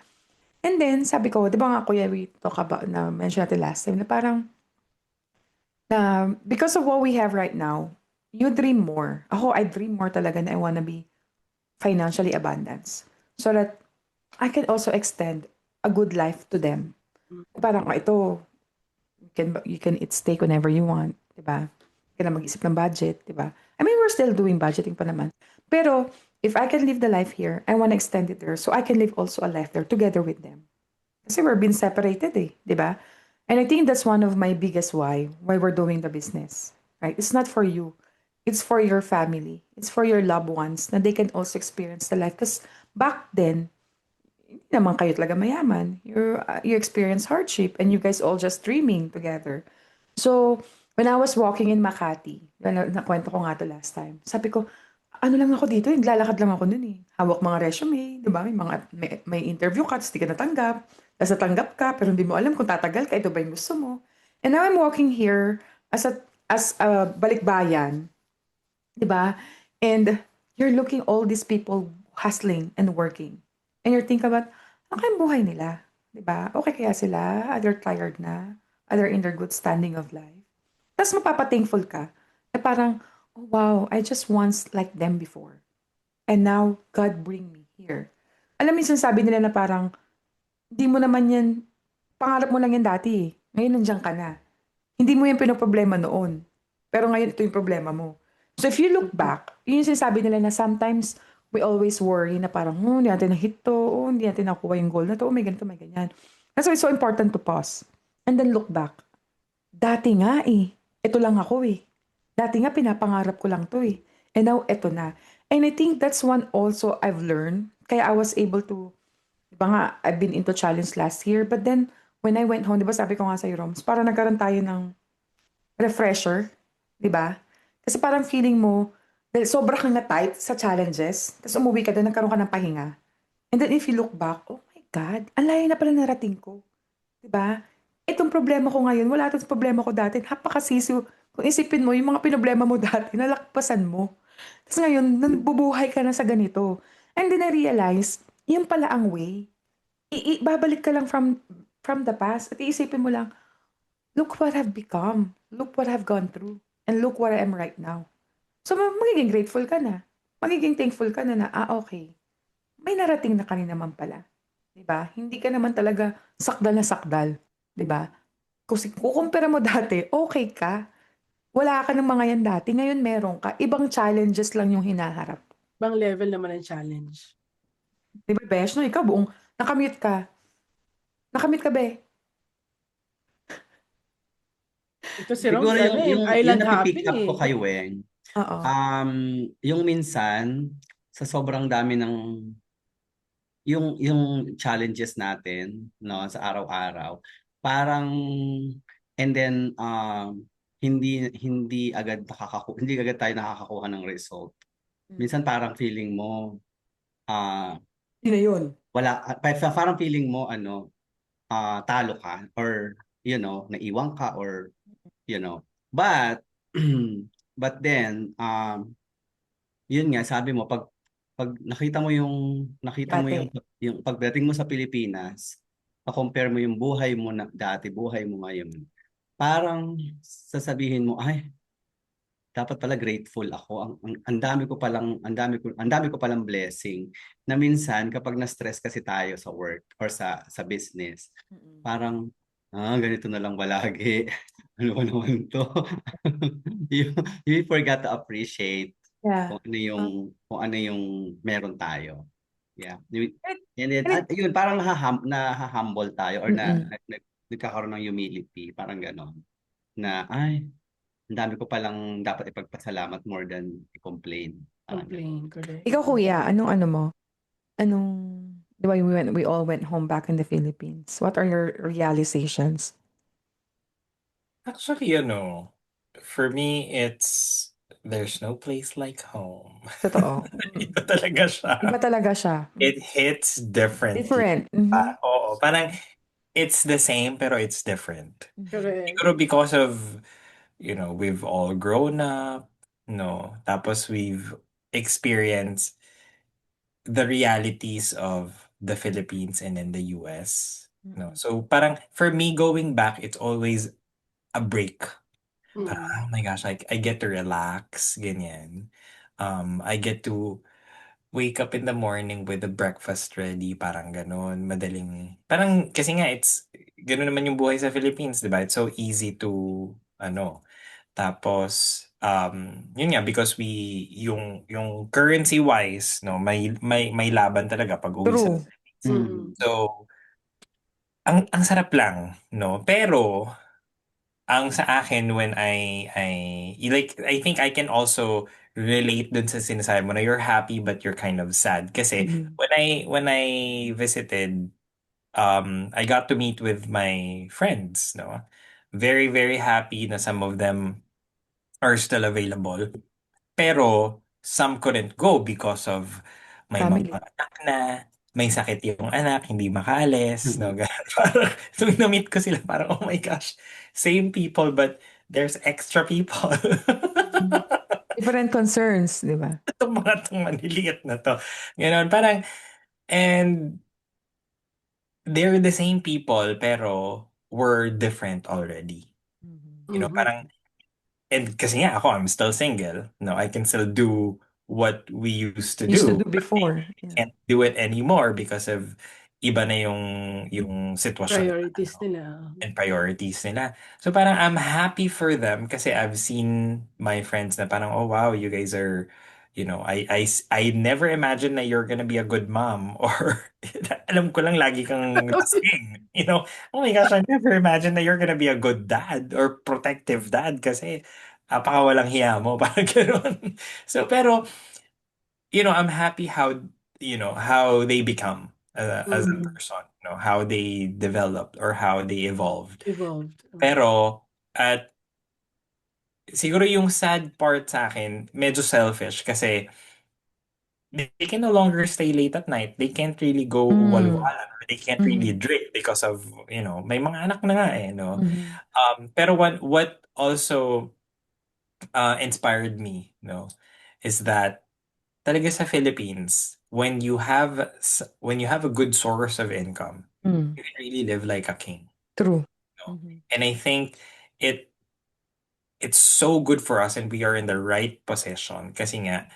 And then, sabi ko, di ba nga, Kuya, we talk about, na mention natin last time, na parang, because of what we have right now, you dream more. Ako, I dream more talaga na I wanna be financially abundant. So that I can also extend a good life to them. Parang, ito, you can eat steak whenever you want, di ba? Hindi ka na mag-isip ng budget, di ba? I mean, we're still doing budgeting pa naman. Pero, if I can live the life here, I want to extend it there so I can live also a life there together with them. Kasi we're being separated di ba? And I think that's one of my biggest why we're doing the business, right? It's not for you. It's for your family. It's for your loved ones na they can also experience the life. Because back then, hindi naman kayo talaga mayaman. You experience hardship and you guys all just dreaming together. So, when I was walking in Makati, nakwento ko nga to last time, sabi ko, ano lang ako dito, naglalakad lang ako nun Hawak mga resume, di ba? May interview ka, tapos di ka natanggap. Tapos natanggap ka, pero hindi mo alam kung tatagal ka, ito ba yung gusto mo? And now I'm walking here as a balikbayan, di ba? And you're looking all these people hustling and working. And you're thinking about, ano kayang buhay nila? Diba? Okay kaya sila? Are they tired na? Are they in their good standing of life? Tapos mapapathankful ka. Na parang, oh wow, I just once like them before. And now, God bring me here. Alam mo, sabi nila na parang, hindi mo naman yan, pangarap mo lang yan dati. Ngayon nandiyan ka na. Hindi mo yan pinoproblema noon. Pero ngayon, ito yung problema mo. So if you look back, yun yung sinasabi nila na sometimes, we always worry na parang, hindi natin na-hit to, hindi natin nakuha yung goal na to, may ganito, may ganyan. That's why it's so important to pause. And then look back. Dati nga ito lang ako Dati nga pinapangarap ko lang to And now, ito na. And I think that's one also I've learned, kaya I was able to, di ba nga, I've been into challenge last year, but then, when I went home, di ba sabi ko nga sa'yo, Roms, parang nagkaroon tayo ng refresher, di ba? Kasi parang feeling mo, dahil sobra kang na-tight sa challenges, tapos umuwi ka doon, nagkaroon ka ng pahinga. And then if you look back, oh my God, ang layo na pala narating ko. Di ba? Itong problema ko ngayon, wala itong problema ko dati. Napakasisiw. Kung isipin mo, yung mga pinoblema mo dati, nalakpasan mo. Tapos ngayon, nabubuhay ka na sa ganito. And then I realized, yun pala ang way. Babalik ka lang from the past at iisipin mo lang, look what I've become. Look what I've gone through. And look where I am right now. So, magiging grateful ka na. Magiging thankful ka na okay. May narating na ka rin naman pala. 'Di ba? Hindi ka naman talaga sakdal na sakdal. 'Di ba? Kasi kukumpara mo dati, okay ka. Wala ka ng mga yan dati. Ngayon meron ka. Ibang challenges lang yung hinaharap. Ibang level naman ng challenge. 'Di ba, Besh? No, ikaw buong nakamute ka. Nakamute ka, be. Ito si Roms, Siguro yung island napipick hopping up ko eh. kay Weng, Oo. yung minsan, sa sobrang dami ng, yung challenges natin, no, sa araw-araw, parang, and then, hindi agad tayo nakakakuha ng result. Minsan parang feeling mo, Hindi na yun. parang feeling mo, talo ka, or, naiwan ka, or, but, but then, yun nga, sabi mo, pag nakita mo Dati. yung pagdating mo sa Pilipinas, pa-compare mo yung buhay mo na dati, buhay mo ngayon, parang sasabihin mo, ay, dapat pala grateful ako. Ang dami ko palang blessing na minsan kapag na-stress kasi tayo sa work or sa business, parang ganito na lang palagi. Ano ba naman to? You forgot to appreciate Yeah. kung ano yung meron tayo. Yeah. And then, And yun, parang naha-humble tayo, or mm. nagkakaroon ng humility, parang gano'n. Na, ay, ang dami ko palang dapat ipagpasalamat more than i-complain. Parang Complain, correct. Ikaw, kuya, anong ano mo? Anong, di ba we all went home back in the Philippines. What are your realizations? Actually, for me, there's no place like home. Totoo. Iba talaga siya. Iba talaga siya. It hits differently. Different. Mhm. Oo, parang it's the same pero it's different. Correct. Siguro because of, we've all grown up, no? Tapos we've experienced the realities of the Philippines and in the US. No? So parang for me going back, it's always a break. Parang, Mm. oh my gosh, I get to relax, ganyan. I get to wake up in the morning with the breakfast ready, parang ganun, madaling, parang, kasi nga, ganun naman yung buhay sa Philippines, di ba? It's so easy to, tapos, yun nga, because yung currency-wise, no, may laban talaga pag uwi sa True. Philippines. Mm. So, ang sarap lang, no? Pero, ang sa akin when I think I can also relate dun sa sinasabi mo na you're happy but you're kind of sad kasi Mhm. when I visited, I got to meet with my friends, no, very very happy na some of them are still available, pero some couldn't go because of may mga Family. anak na, may sakit yung anak, hindi makaalis, no? mm. Ganun. Parang, nung na-meet ko sila, parang, oh my gosh, same people, but there's extra people. Different concerns, di ba? Itong mga itong maniliit na to. Ganun, parang, and they're the same people, pero we're different already. Mhm. Parang, and kasi nga ako, I'm still single. No, I can still do what we used to Used to do. do before. Yeah. Can't do it anymore because of iba na yung sitwasyon Priorities nila. and priorities nila. So parang I'm happy for them kasi I've seen my friends na parang, oh wow, you guys are, I never imagined na you're gonna be a good mom, or alam ko lang lagi kang lasing. Oh my gosh, I never imagined that you're gonna be a good dad or protective dad kasi apaka walang hiya mo, parang gano'n. So pero, I'm happy how how they become as a Mm. person, how they developed or how they evolved. Evolved. Pero at siguro yung sad part sa akin, medyo selfish kasi they can no longer stay late at night. They can't really go Mm. walwalan or they can't really Mhm. drink because of, may mga anak na nga eh, no? Mhm. Pero what also inspired me, is that talaga sa Philippines, when you have a good source of income, Mm. you can really live like a king. True. No? Mhm. And I think it it's so good for us and we are in the right position kasi nga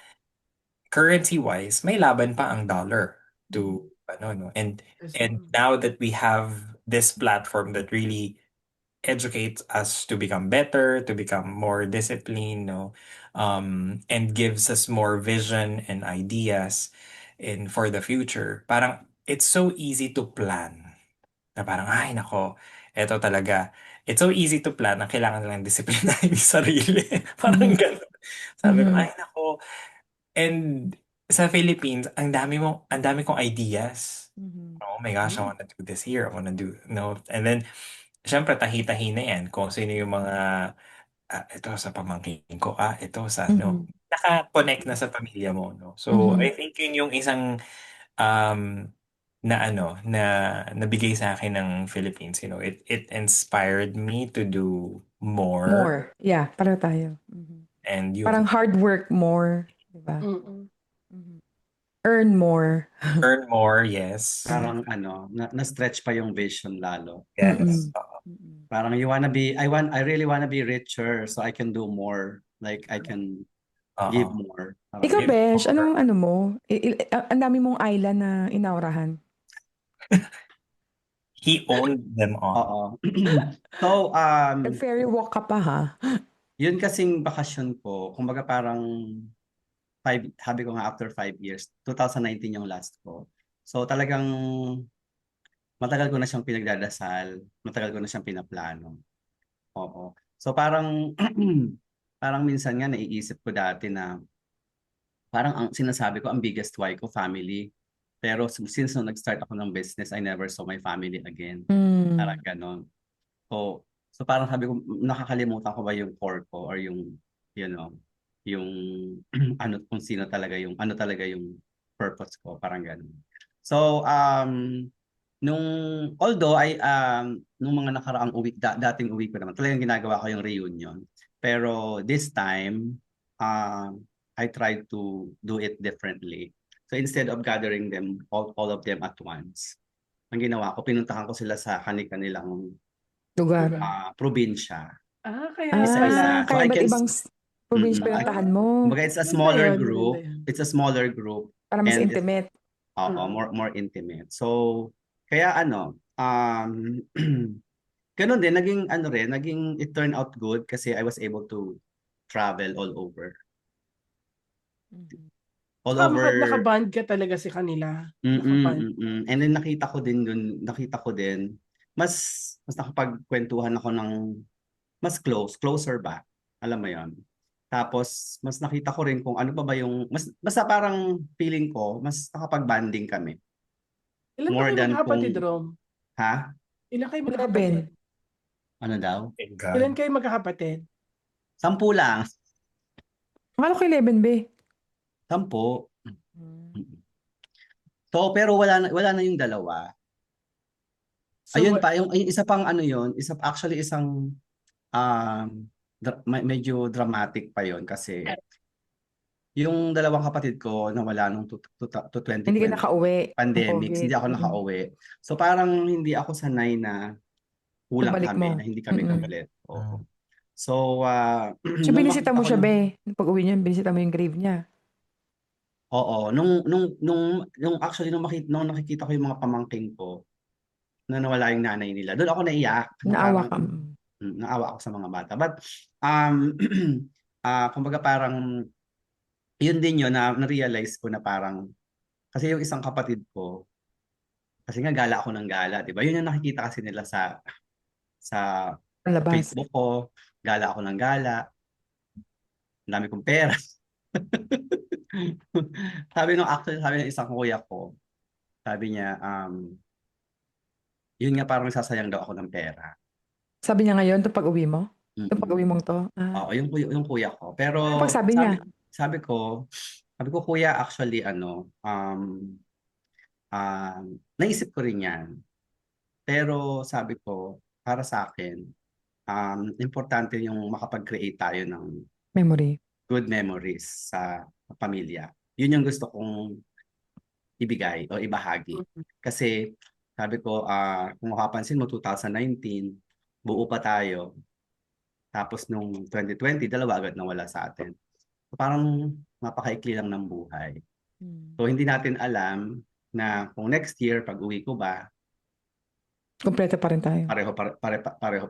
currency-wise, may laban pa ang dollar to Mhm. ano no. And Peso. now that we have this platform that really educates us to become better, to become more disciplined, no, and gives us more vision and ideas for the future. Parang it's so easy to plan. Na parang, ay nako, eto talaga. It's so easy to plan na kailangan lang disiplinahin yung sarili. Parang Mhm. gano'n. Sabi ko, Mhm. ay nako. And sa Philippines, ang dami kong ideas. Mhm. Oh my gosh, I Mm. wanna do this here. I wanna do, no. And then, syempre, tahi-tahi na yan kung sino yung mga, ito sa pamangkin ko, ito sa, no. Mhm. Naka-connect na sa pamilya mo, no. So, Mhm. I think yun yung isang um, na nabigay sa akin ng Philippines, it inspired me to do more More. Yeah, pareho tayo. Mhm. and Parang yung hard work more, 'di ba? Mm. Mhm. Earn more. earn more, yes. Mm. Parang na-stretch pa yung vision lalo. Yes. Mm. Mm. Parang I really wanna be richer so I can do more. Like I can Oo. give more. Ikaw, Parang Give ganun. Besh, more. anong ano mo? Ang dami mong island na inaurahan. He owned them all. Oo. So, Nag-ferry walk ka pa, ha? yun kasing bakasyon ko, kumbaga parang sabi ko nga after 5 years, 2019 yung last ko. So talagang matagal ko na siyang pinagdadasal, matagal ko na siyang pinaplano. Oo. So parang parang minsan nga naiisip ko dati na parang ang sinasabi ko ang biggest why ko family. Pero since nung nag-start ako ng business, I never saw my family again. Parang Mm. ganon. So parang sabi ko, nakakalimutan ko ba yung core ko or yung, yung ano, kung sino talaga yung, ano talaga yung purpose ko, parang ganun. So, nung, although nung mga nakaraang uwi, dating uwi ko naman, talagang ginagawa ko yung reunion. Pero this time, I tried to do it differently. So instead of gathering them, all of them at once, ang ginawa ko, pinuntahan ko sila sa kanilang Lugar. probinsya. Kaya pala. Isa-isa. So Kaya I ba't can, ibang province Ah, pinuntahan mo? kumbaga it's a maganda smaller yun, maganda group. yun. It's a smaller group Para mas and it's intimate. Mm. more intimate. So kaya ganun din naging it turned out good kasi I was able to travel all over. Mhm. All Saka over. nakaband ka talaga sa kanila. Nakaband. And then nakita ko din mas nakapagkwentuhan ako ng mas closer ba? Alam mo 'yon. Tapos mas nakita ko rin kung ano pa ba yung basta parang feeling ko mas nakapag-bonding kami Ilan ba more kayo than magkakapatid, kung Rom? ha? Ilan kayo magkakapatid? 11. Ano daw? Thank God. Ilan kayo magkakapatid? 10 lang. Akala ko 11, be. 10. Mm. So pero wala na yung dalawa. So, Ayun pa yung isa pang ano yon, actually isang um medyo dramatic pa yon kasi yung dalawang kapatid ko nawala nung to Hindi ka 2020 nakauwi ng pandemics, COVID. hindi ako Mm. nakauwi. So parang hindi ako sanay na kulang Pagbalik kami, mo. na hindi kami Mm. kagalit. Mm. Oo. So So, nung binisita makita mo ko siya, yung be. Pag-uwi niya, binisita mo yung grave niya. oo, nung actually nung nakikita ko yung mga pamangkin ko na nawala yung nanay nila, doon ako naiyak na Naawa parang ka. Mm. naawa ako sa mga bata. But kumbaga parang yun din yun na na-realize ko na parang kasi yung isang kapatid ko kasi nga gala ako ng gala, 'di ba? Yun yung nakikita kasi nila sa Ang labas. Facebook ko, gala ako ng gala, ang dami kong pera. sabi ng isang kuya ko, sabi niya, yun nga parang sasayang daw ako ng pera. Sabi niya ngayon, 'tong pag-uwi mo? 'Tong pag-uwi Mm. mong 'to? Oo, yung kuya ko. Pero Ano pagsabi sabi niya? sabi ko, sabi ko kuya actually naisip ko rin 'yan. Pero sabi ko para sa akin, importante yung makapag-create tayo ng Memory. good memories sa pamilya. Yun yung gusto kong ibigay o ibahagi. Kasi sabi ko, kung mapapansin mo 2019, buo pa tayo. Tapos nung 2020, dalawa agad nawala sa atin. So, parang mapakaikli lang ng buhay. So hindi natin alam na kung next year pag uwi ko ba, Kumpleto pa rin tayo. pareho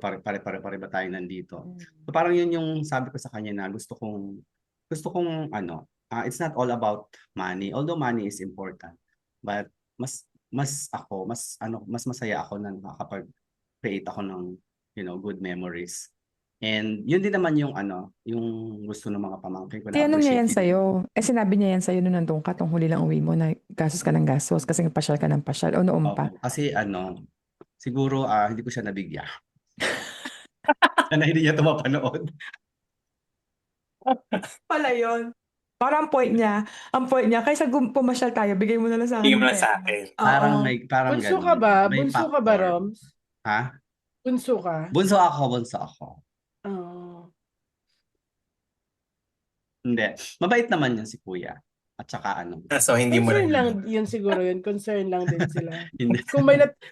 ba tayo nandito. So parang yun yung sabi ko sa kanya na gusto kong it's not all about money. Although money is important, but mas masaya ako na nakakapag-create ako ng good memories. And yun din naman yung gusto ng mga pamangkin ko na Tinanong niya yan appreciate din. sa'yo. Sinabi niya yan sa'yo nung nandun ka, tong huli lang uwi mo na gastos ka ng gastos kasi pasyal ka ng pasyal. O noon pa? Oo, kasi siguro hindi ko siya nabigyan. Sana hindi niya ito mapanood. Pala yun. Parang ang point niya, kaysa pumasyal tayo, bigay mo na lang sa akin Bigay mo ng na sa pera. akin. Parang Oo. parang Bunso ka ganun. ba? May Bunso ka ba, factor. Roms? Ha? Bunso ka? Bunso ako. Oo. Hindi. Mabait naman yun si Kuya. At saka So, hindi mo Concern lang rin. yun siguro yun. Concern lang din sila. hindi.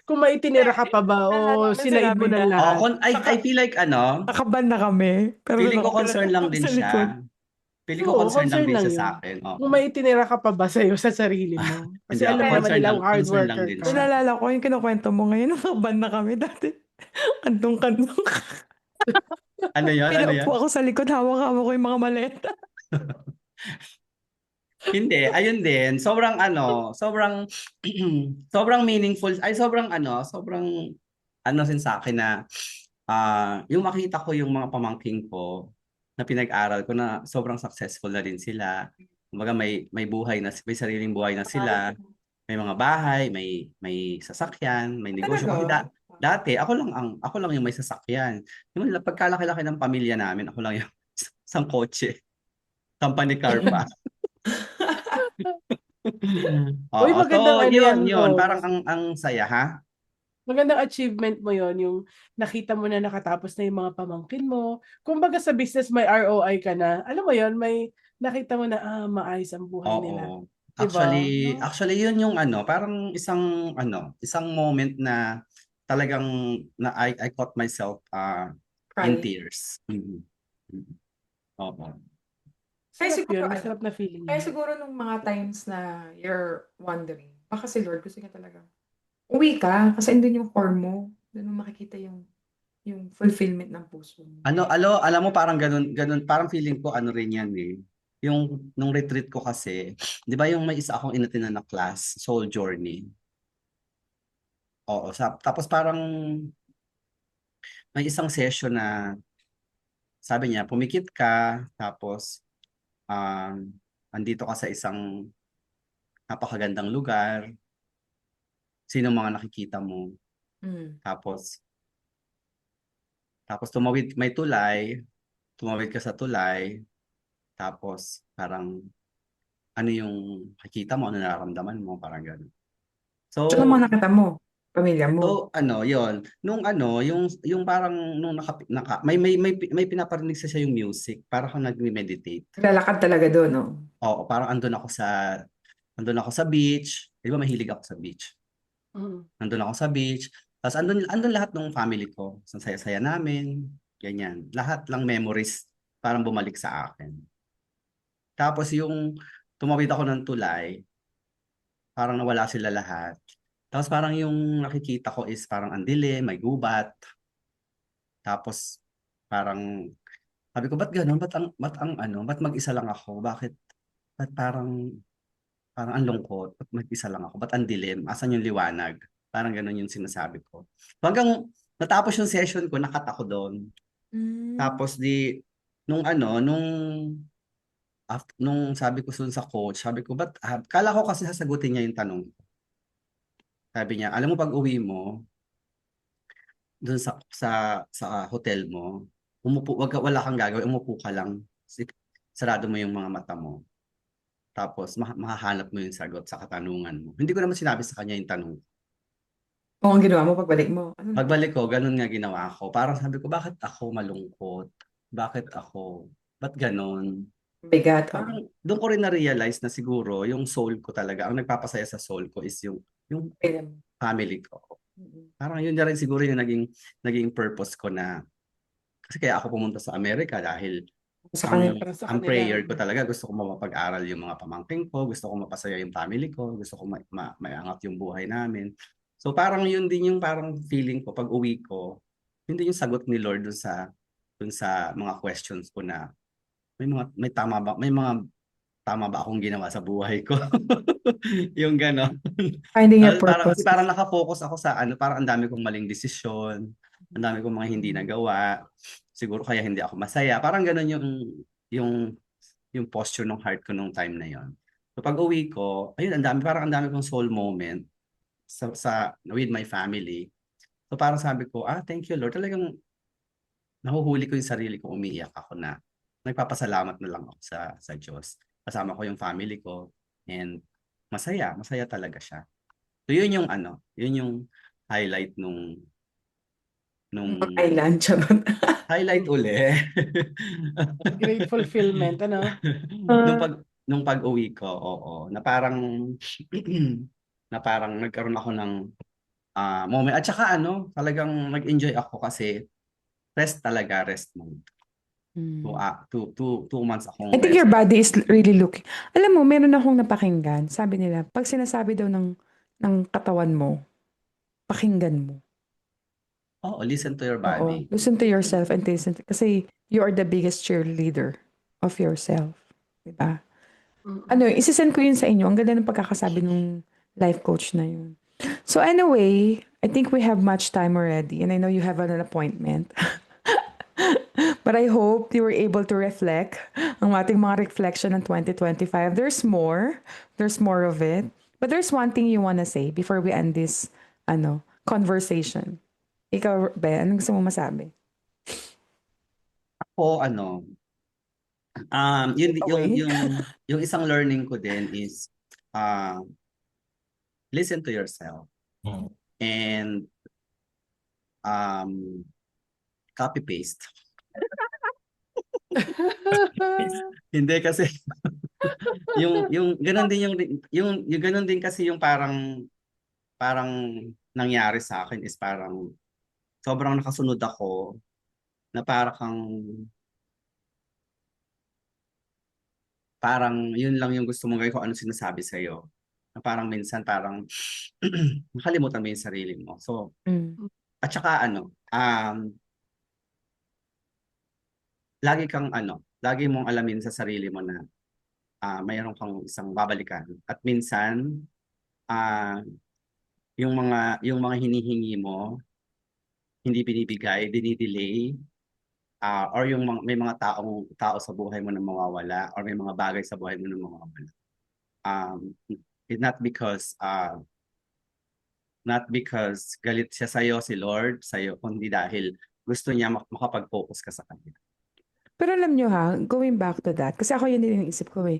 Kung may itinira ka pa ba o sinaid mo na lahat. I feel like Nakaban na kami. Pero feeling ko concern lang din sa likod. siya. Feeling ko Oo, concern lang din lang siya yun. sa akin. Oo. Kung may itinira ka pa ba sa'yo sa sarili mo. Kasi Hindi, alam mo naman concern nila lang, ang hard concern lang worker din ka. siya. Naalala ko, yung kinukwento mo ngayon, nakaban na kami dati. Kantong-kantong. Ano yan? Pinaupo ako sa likod, hawak-hawak ko yung mga maleta. Hindi, ayun din. Sobrang sobrang meaningful. Ay sobrang sin sa akin na yung makita ko yung mga pamangking ko na pinag-aral ko na sobrang successful na din sila. Kumbaga may buhay na may sariling buhay na sila. May mga bahay, may sasakyan, may negosyo. Kasi dati ako lang yung may sasakyan. Yung pagkalaki-laki ng pamilya namin, ako lang yung isang kotse. Company car pa. Uy, Oo, magandang so ano yan, yun, Roms. parang ang saya ha. Magandang achievement mo yon yung nakita mo na nakatapos na yung mga pamangkin mo. Kumbaga sa business may ROI ka na. Alam mo yon may nakita mo na maayos ang buhay nila. Oo. Diba? Actually yun yung parang isang moment na talagang na I caught myself in tears. Mhm. Mhm. Oo. Sarap siguro, yun. Masarap na feeling Kaya yun. siguro nung mga times na you're wondering, baka si Lord gusto niya talaga. Uwi ka, kasi andun yung core mo. Doon mo makikita yung fulfillment ng puso mo. Alam mo parang ganun, parang feeling ko rin yan eh. Yung nung retreat ko kasi, 'di ba yung may isa akong inattend na class, Soul Journey. Oo, tapos parang may isang session na sabi niya, pumikit ka, tapos andito ka sa isang napakagandang lugar, sino mga nakikita mo, Mm. tapos tumawid ka sa tulay, tapos parang ano yung nakikita mo, ano nararamdaman mo, parang gano'n. So, Tsaka mga nakita mo, pamilya mo. yon yung parang nung may pinaparinig sa siya yung music, para kang nagme-meditate. Lalakad talaga doon, no? Oo, parang andun ako sa beach. Di ba mahilig ako sa beach? Mm. Andun ako sa beach. Tapos andun lahat ng family ko. Ang saya-saya namin, ganyan. Lahat lang memories parang bumalik sa akin. Tapos yung tumawid ako ng tulay, parang nawala sila lahat. Tapos parang yung nakikita ko is parang ang dilim, may gubat. Tapos parang sabi ko, ba't gano'n? Ba't mag-isa lang ako? Ba't parang ang lungkot? Ba't mag-isa lang ako? Ba't ang dilim? Asan yung liwanag? Parang gano'n yung sinasabi ko. So hanggang natapos yung session ko, nakat ako doon. Mm. Tapos nung nung sabi ko dun sa coach, sabi ko, kala ko kasi sasagutin niya yung tanong. Sabi niya, alam mo pag uwi mo, dun sa hotel mo, wala kang gagawin, umupo ka lang. Sarado mo yung mga mata mo. Tapos mahahanap mo yung sagot sa katanungan mo. Hindi ko naman sinabi sa kanya yung tanong. O ang ginawa mo pagbalik mo. Ano? Pagbalik ko, ganun nga ginawa ko. Parang sabi ko, bakit ako malungkot? Bakit ako? Ba't ganun? Bigat. Parang doon ko rin na-realize na siguro yung soul ko talaga, ang nagpapasaya sa soul ko is yung family ko. Parang yun na rin siguro yung naging purpose ko na, kasi kaya ako pumunta sa Amerika dahil Sa ang, kanila. Para sa ang kanila. prayer ko talaga, gusto ko mapag-aral yung mga pamangking ko, gusto ko mapasaya yung family ko, gusto ko maiangat yung buhay namin. So parang yun din yung parang feeling ko pag uwi ko, yun din yung sagot ni Lord dun sa mga questions ko na may mga tama ba akong ginawa sa buhay ko? Yung gano'n. Finding your Parang, purpose. parang nakafocus ako sa parang ang dami kong maling desisyon, ang dami kong mga hindi nagawa. Siguro kaya hindi ako masaya. Parang gano'n yung yung posture ng heart ko nung time na yon. So pag uwi ko, ayun, parang ang dami kong soul moment with my family. So parang sabi ko, thank you Lord. Talagang nahuhuli ko yung sarili ko, umiiyak ako na nagpapasalamat na lang ako sa Diyos. Kasama ko yung family ko and masaya talaga siya. So yun yung highlight nung Island. Charot. highlight uli. Great fulfillment, ano? Nung pag-uwi ko, oo, na parang nagkaroon ako ng moment. At saka talagang nag-enjoy ako kasi rest mode. 2 months akong I think your rest. body is really looking. Alam mo, meron akong napakinggan. Sabi nila, pag sinasabi daw ng katawan mo, pakinggan mo. Oh, listen to your Oo. body. Listen to yourself and listen. Kasi you are the biggest cheerleader of yourself. Diba? Isisend ko yun sa inyo. Ang ganda ng pagkakasabi ng life coach na yun. So anyway, I think we have much time already and I know you have an appointment. But I hope you were able to reflect ang ating mga reflection ng 2025. There's more. There's more of it. But there's one thing you wanna say before we end this conversation. Ikaw, Be, anong gusto mo masabi? Ako, yun, Away? yung isang learning ko din is listen to yourself Mm. and copy paste. Hindi kasi yung ganun din yung ganun din kasi yung parang nangyari sa akin is parang sobrang nakasunod ako na parang yun lang yung gusto mong gawin kung ano sinasabi sa iyo. Na parang minsan makalimutan mo yung sarili mo. So, Mm. at saka lagi mong alamin sa sarili mo na mayroon kang isang babalikan. At minsan, ah, yung mga hinihingi mo, hindi binibigay, dinidelay, or may mga tao sa buhay mo na mawawala, or may mga bagay sa buhay mo na mawawala. It's not because galit siya sa'yo, si Lord, sa'yo, kundi dahil gusto niya makapag-focus ka sa Kanya. Pero alam nyo ha, going back to that, kasi ako yun din yung isip ko eh.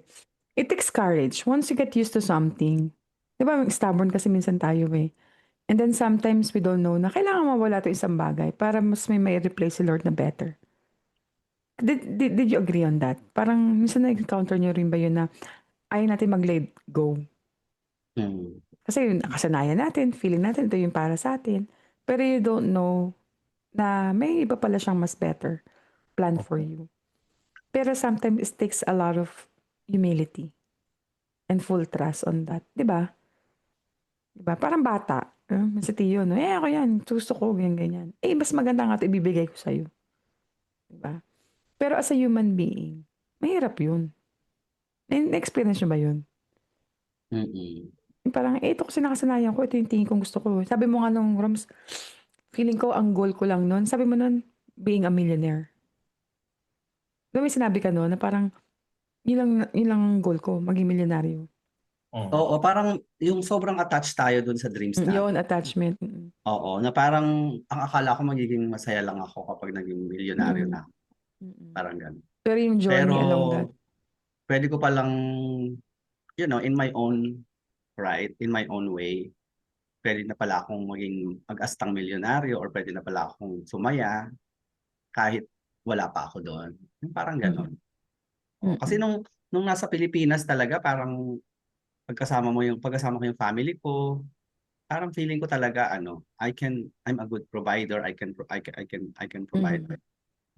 It takes courage. Once you get used to something, di ba, stubborn kasi minsan tayo eh. And then sometimes we don't know na kailangan mawala to isang bagay para mas may replace si Lord na better. Did you agree on that? Parang minsan na-encounter nyo rin ba yun na ayaw natin mag-let go? Kasi yun, nakasanayan natin, feeling natin, ito yung para sa atin. Pero you don't know na may iba pala siyang mas better plan for you. Pero sometimes it takes a lot of humility and full trust on that. Diba? Diba? Parang bata. Si Tio, no? Ako yan. Gusto ko, ganyan. Mas maganda nga ito ibibigay ko sa'yo. Diba? Pero as a human being, mahirap yun. Na-experience nyo ba yun? Parang, ito kasi nakasanayan ko, ito yung tingin kong gusto ko. Sabi mo nga nung Roms, feeling ko ang goal ko lang nun. Sabi mo nun, being a millionaire. May sinabi ka nun na parang, Yun lang goal ko, maging milyonaryo. Oo, parang yung sobrang attached tayo dun sa dreams natin. Yun, attachment. Oo, na parang ang akala ko magiging masaya lang ako kapag naging milyonaryo Mm. na ako. Parang ganun. Pero yung Pero journey along that. pwede ko palang, in my own right, in my own way, pwede na pala akong maging mag-astang milyonaryo or pwede na pala akong sumaya kahit wala pa ako doon. Yung parang ganun. Oo, kasi nung nasa Pilipinas talaga, parang pagkasama ko yung family ko, parang feeling ko talaga I'm a good provider. I can provide Mhm.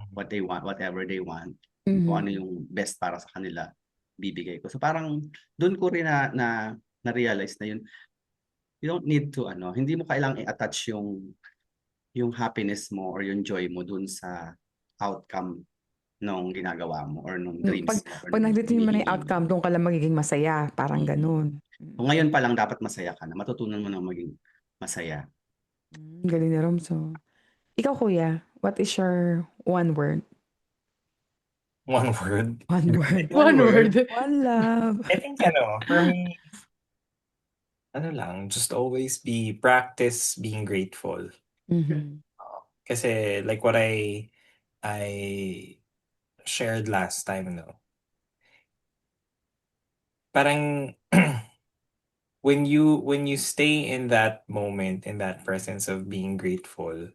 what they want, whatever they want. Kung ano Mhm. yung best para sa kanila, bibigay ko. So parang doon ko rin na-realize na yun, you don't need to hindi mo kailangang i-attach yung happiness mo or yung joy mo dun sa outcome nung ginagawa mo or nung Pag dreams mo or pag nung nag-determine mo na yung hinihingi mo. outcome, doon ka lang magiging masaya, parang gano'n. So ngayon pa lang dapat masaya ka na. Matutunan mo na maging masaya. Galing ni Romso. Ikaw, kuya, what is your one word? One word. One word. One word. One love. I think, for me, just always practice being grateful. Mhm. Kasi like what I shared last time, parang when you stay in that moment, in that presence of being grateful,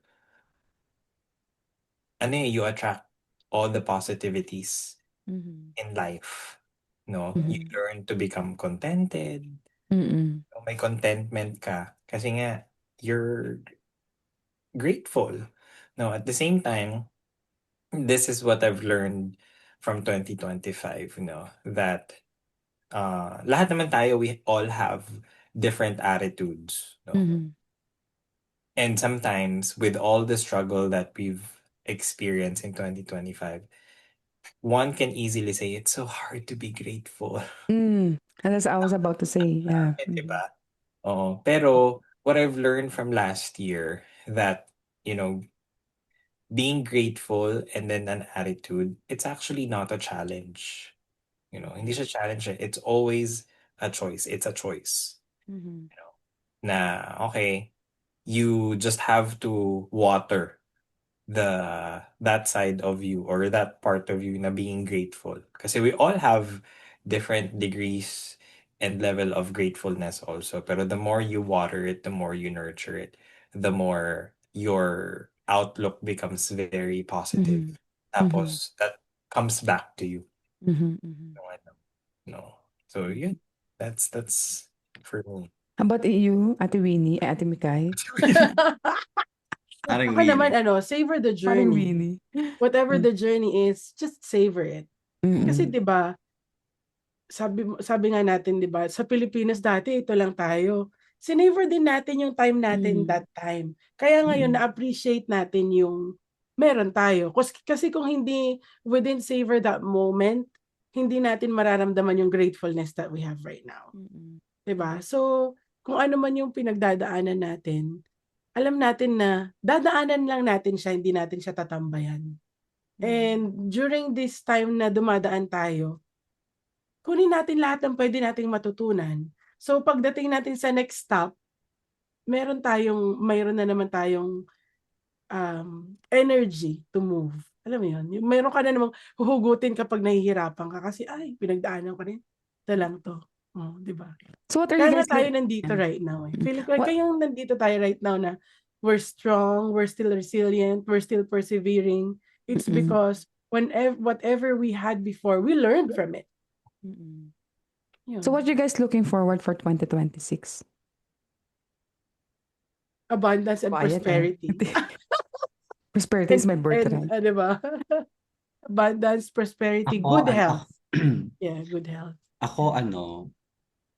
you attract all the positivities Mhm. in life. No, you Mhm. learn to become contented. Mm. May contentment ka kasi nga you're grateful. No, at the same time, this is what I've learned from 2025, that lahat naman tayo, we all have different attitudes, no? Mhm. And sometimes with all the struggle that we've experienced in 2025, one can easily say it's so hard to be grateful. And that's I was about to say, yeah. Diba? Oo. Pero what I've learned from last year, that, you know, being grateful and then an attitude, it's actually not a challenge. Hindi siya challenge. It's always a choice. It's a choice. Mhm. Na, okay, you just have to water that side of you or that part of you na being grateful. Kasi we all have different degrees and level of gratefulness also. Pero the more you water it, the more you nurture it, the more your outlook becomes very positive. Mhm. Mhm. Tapos that comes back to you. Mhm. Mhm. No. So yeah, that's for me. How about you, Ate Winnie, Ate Mikay? Parang Ako naman, Winnie. savor the Parang journey. Winnie. Whatever the journey is, just savor it. Kasi Mm. 'di ba, sabi nga natin 'di ba, sa Pilipinas dati ito lang tayo. Sinavor din natin yung time natin Mm. that time. Kaya ngayon Mm. na-appreciate natin yung meron tayo. Kasi kung hindi we didn't savor that moment, hindi natin mararamdaman yung gratefulness that we have right now. Mm. 'Di ba? So, kung ano man yung pinagdadaanan natin, alam natin na dadaanan lang natin siya, hindi natin siya tatambayan. And during this time na dumadaan tayo, kunin natin lahat ng pwede nating matutunan. So pagdating natin sa next stop, mayroon na naman tayong energy to move. Alam mo yun? Yung meron ka na namang huhugutin kapag nahihirapan ka kasi, ay, pinagdaanan ko rin. Ito lang to. Oh, di ba? So what are you Kaya nga guys tayo nandito yeah. right now. Feeling ko, What kayong nandito tayo right now na we're strong, we're still resilient, we're still persevering. It's Mm. because whatever we had before, we learned from it. Mm. Yun. So what you guys looking forward for 2026? Abundance and Quiet, prosperity. Prosperity is my And birthright. di ba? Abundance, prosperity, Ako, good health. Yeah, good health. ako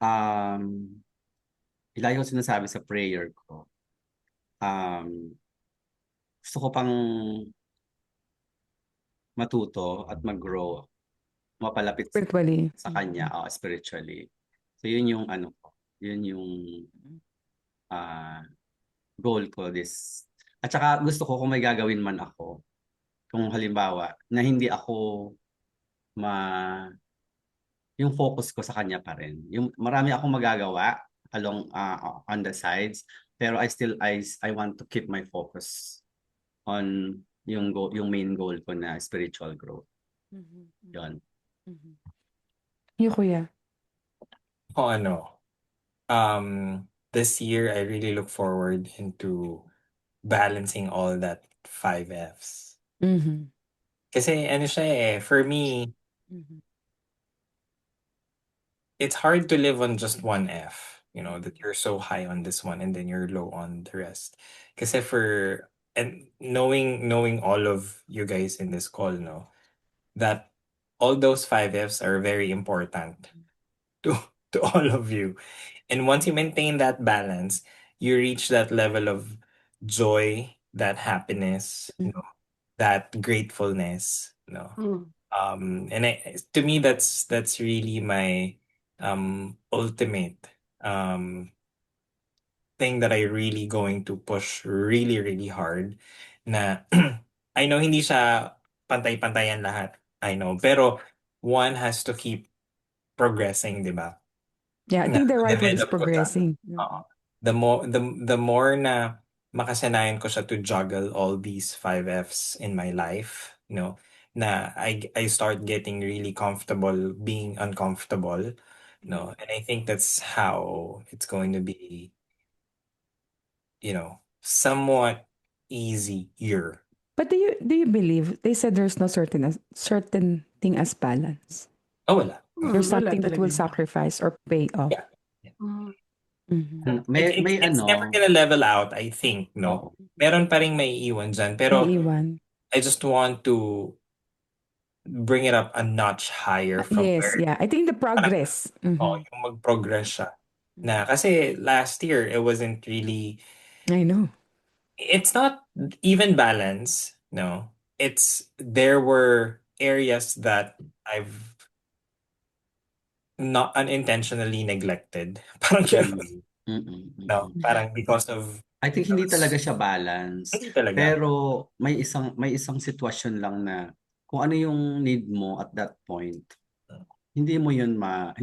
um, lagi ko sinasabi sa prayer ko, gusto ko pang matuto at mag-grow, mapalapit Spiritually. sa kanya, spiritually. So yun yung yun yung ah, goal ko this. At saka gusto ko kung may gagawin man ako, kung halimbawa na hindi ako ma yung focus ko sa kanya pa rin. Yung marami akong magagawa along on the sides, pero I want to keep my focus on yung main goal ko na spiritual growth. Yun. Yung kuya. O ano, this year I really look forward into balancing all that 5 Fs. Mhm. Kasi ano siya eh, for me, it's hard to live on just one F. You know, that you're so high on this one and then you're low on the rest. Kasi and knowing all of you guys in this call, no, that all those 5 Fs are very important to to all of you. And once you maintain that balance, you reach that level of joy, that happiness, that gratefulness, Mm. and to me that's really my ultimate thing that I really going to push really really hard na I know hindi siya pantay-pantayan lahat. I know. Pero one has to keep progressing, 'di ba? Yeah, I Na think the right word is develop ko siya. progressing. Oo. The more na makasanayan ko siya to juggle all these 5 Fs in my life, na I start getting really comfortable being uncomfortable, and I think that's how it's going to be, somewhat easier. But do you believe they said there's no certain thing as balance? Oh, wala. There's Wala something that talaga will yun. sacrifice or pay off. Yeah. Mm. Mhm. It's never gonna level out, I think, no? Oo. Meron pa ring maiiwan dyan. May Pero iwan. I just want to bring it up a notch higher from Yes, where yeah. I think the progress. yung mag-progress siya. Na kasi last year it wasn't really, I know. it's not even balance, no. There were areas that I've not unintentionally neglected. Parang ganun. No, parang because of I think hindi talaga siya balance. hindi talaga. Pero may isang sitwasyon lang na kung ano yung need mo at that point, hindi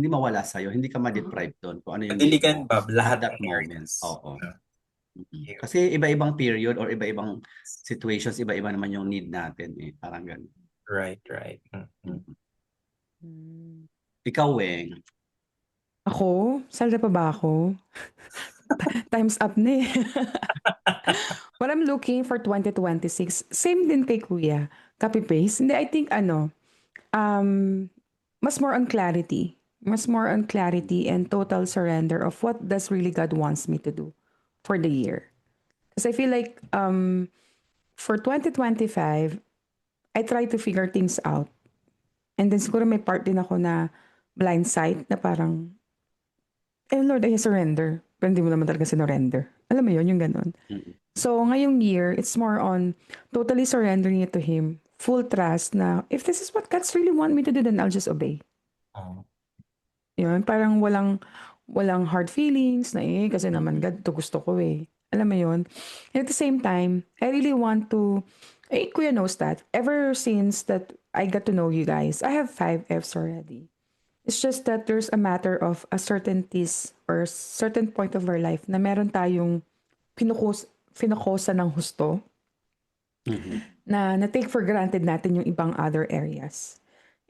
mawala sa hindi ka ma-deprive doon kung ano yung need Madiligan mo ba at lahat that ng moment. areas? Oo. No? Kasi iba-ibang period or iba-ibang situations, iba-iba naman yung need natin eh. Parang ganun. Right. Ikaw, Weng. Ako? Salda pa ba ako? Time's up na eh. What I'm looking for 2026, same din kay Kuya. Copy-paste. Hindi, I think mas more on clarity. Mas more on clarity and total surrender of what does really God wants me to do for the year. Because I feel like for 2025, I try to figure things out. And then siguro may part din ako na blind sight na parang, Lord, I surrender. Pero hindi mo naman talaga sinurrender. Alam mo yun, yung ganun. So, ngayong year, it's more on totally surrendering it to Him. Full trust na, if this is what God's really want me to do, then I'll just obey. Yun, parang walang hard feelings na kasi naman God, to gusto ko eh. Alam mo yun? And at the same time, I really want to, Kuya knows that, ever since that I got to know you guys, I have 5 Fs already. It's just that there's a matter of a certainties or certain point of our life na meron tayong finukosa ng husto na take for granted natin yung ibang other areas.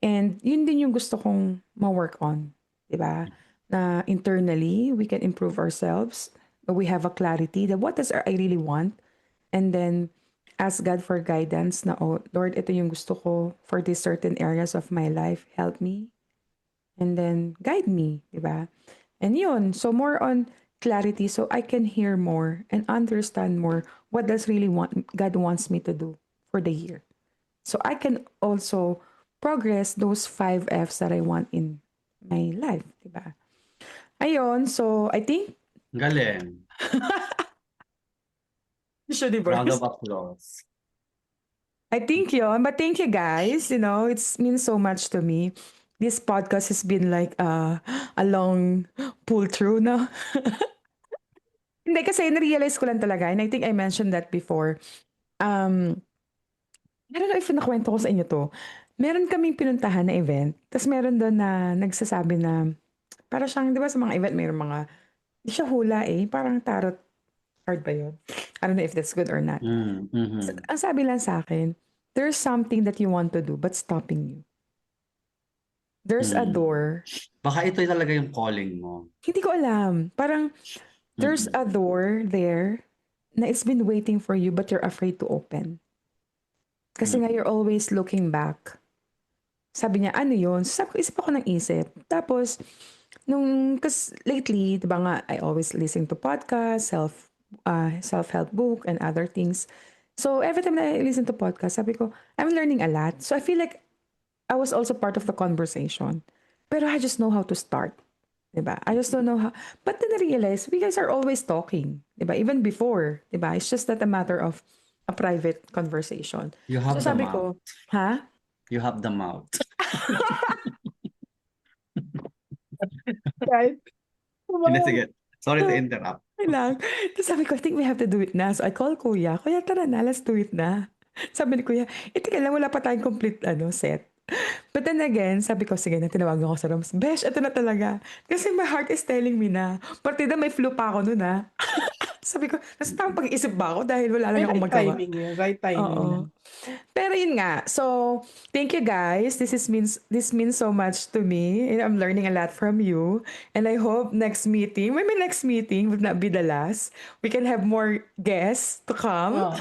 And yun din yung gusto kong ma-work on. Diba? Na internally, we can improve ourselves. We have a clarity that what does I really want? And then ask God for guidance na, oh, Lord, ito yung gusto ko for these certain areas of my life. Help me. And then guide me, diba? And yun, so more on clarity so I can hear more and understand more what does really God wants me to do for the year. So I can also progress those 5 Fs that I want in my life, diba? Ayun, so I think Galing. Round of applause. I think yun. But thank you guys. It's means so much to me. This podcast has been like a long pull through, no? Hindi, kasi na-realize ko lang talaga, and I think I mentioned that before. I don't know if nakwento ko sa inyo to, Meron kaming pinuntahan na event, tas meron dun na nagsasabi na para siyang 'di ba sa mga event mayroong mga di siya hula, eh, parang tarot card ba yun? I don't know if that's good or not. Mm-hmm. Ang sabi lang sa'kin, there's something that you want to do but stopping you. There's a door. Baka ito talaga yung calling mo. Hindi ko alam. Parang there's a door there na it's been waiting for you but you're afraid to open. Kasi nga you're always looking back. Sabi niya, ano yun? Sabi ko, isip ako ng isip. Tapos, kasi lately, di ba nga, I always listen to podcasts, self-help book, and other things. So, every time that I listen to podcasts, sabi ko, I'm learning a lot. So, I feel like I was also part of the conversation. Pero I just know how to start. Diba? I just don't know how. But then I realized, we guys are always talking. Diba? Even before. Diba? It's just that a matter of a private conversation. You have So the sabi mouth. ko, ha? You have the mouth. Right? Hindi, Wow. sige. Sorry to interrupt. Okay lang. Tapos sabi ko, I think we have to do it na. So I call Kuya. Kuya, tara na, let's do it na. Sabi ni Kuya, teka lang, wala pa tayong complete set. But then again, sabi ko, sige na, tinawagan ko sa Roms. Besh, ito na talaga. Kasi my heart is telling me na. Partida, may flu pa ako nun Sabi ko, nasa tamang pag-iisip ba ako dahil wala lang akong Right magawa. timing yun. Right timing Oo. lang. Pero yun nga. So, thank you guys. This means so much to me. And I'm learning a lot from you. And I hope next meeting, maybe next meeting would not be the last. We can have more guests to come. Oh.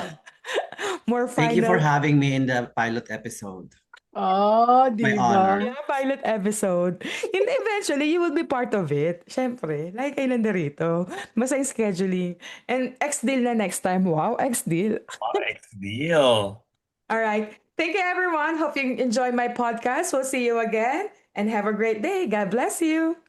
More Thank you for final. having me in the pilot episode. Oh, My di honor. ba? Yeah, pilot episode. And eventually, you will be part of it. Siyempre, like kayo nandirito. Basta yung scheduling. And X-Deal na next time. Wow, X-Deal. Next deal. All right. Thank you, everyone. Hope you enjoy my podcast. We'll see you again. And have a great day. God bless you.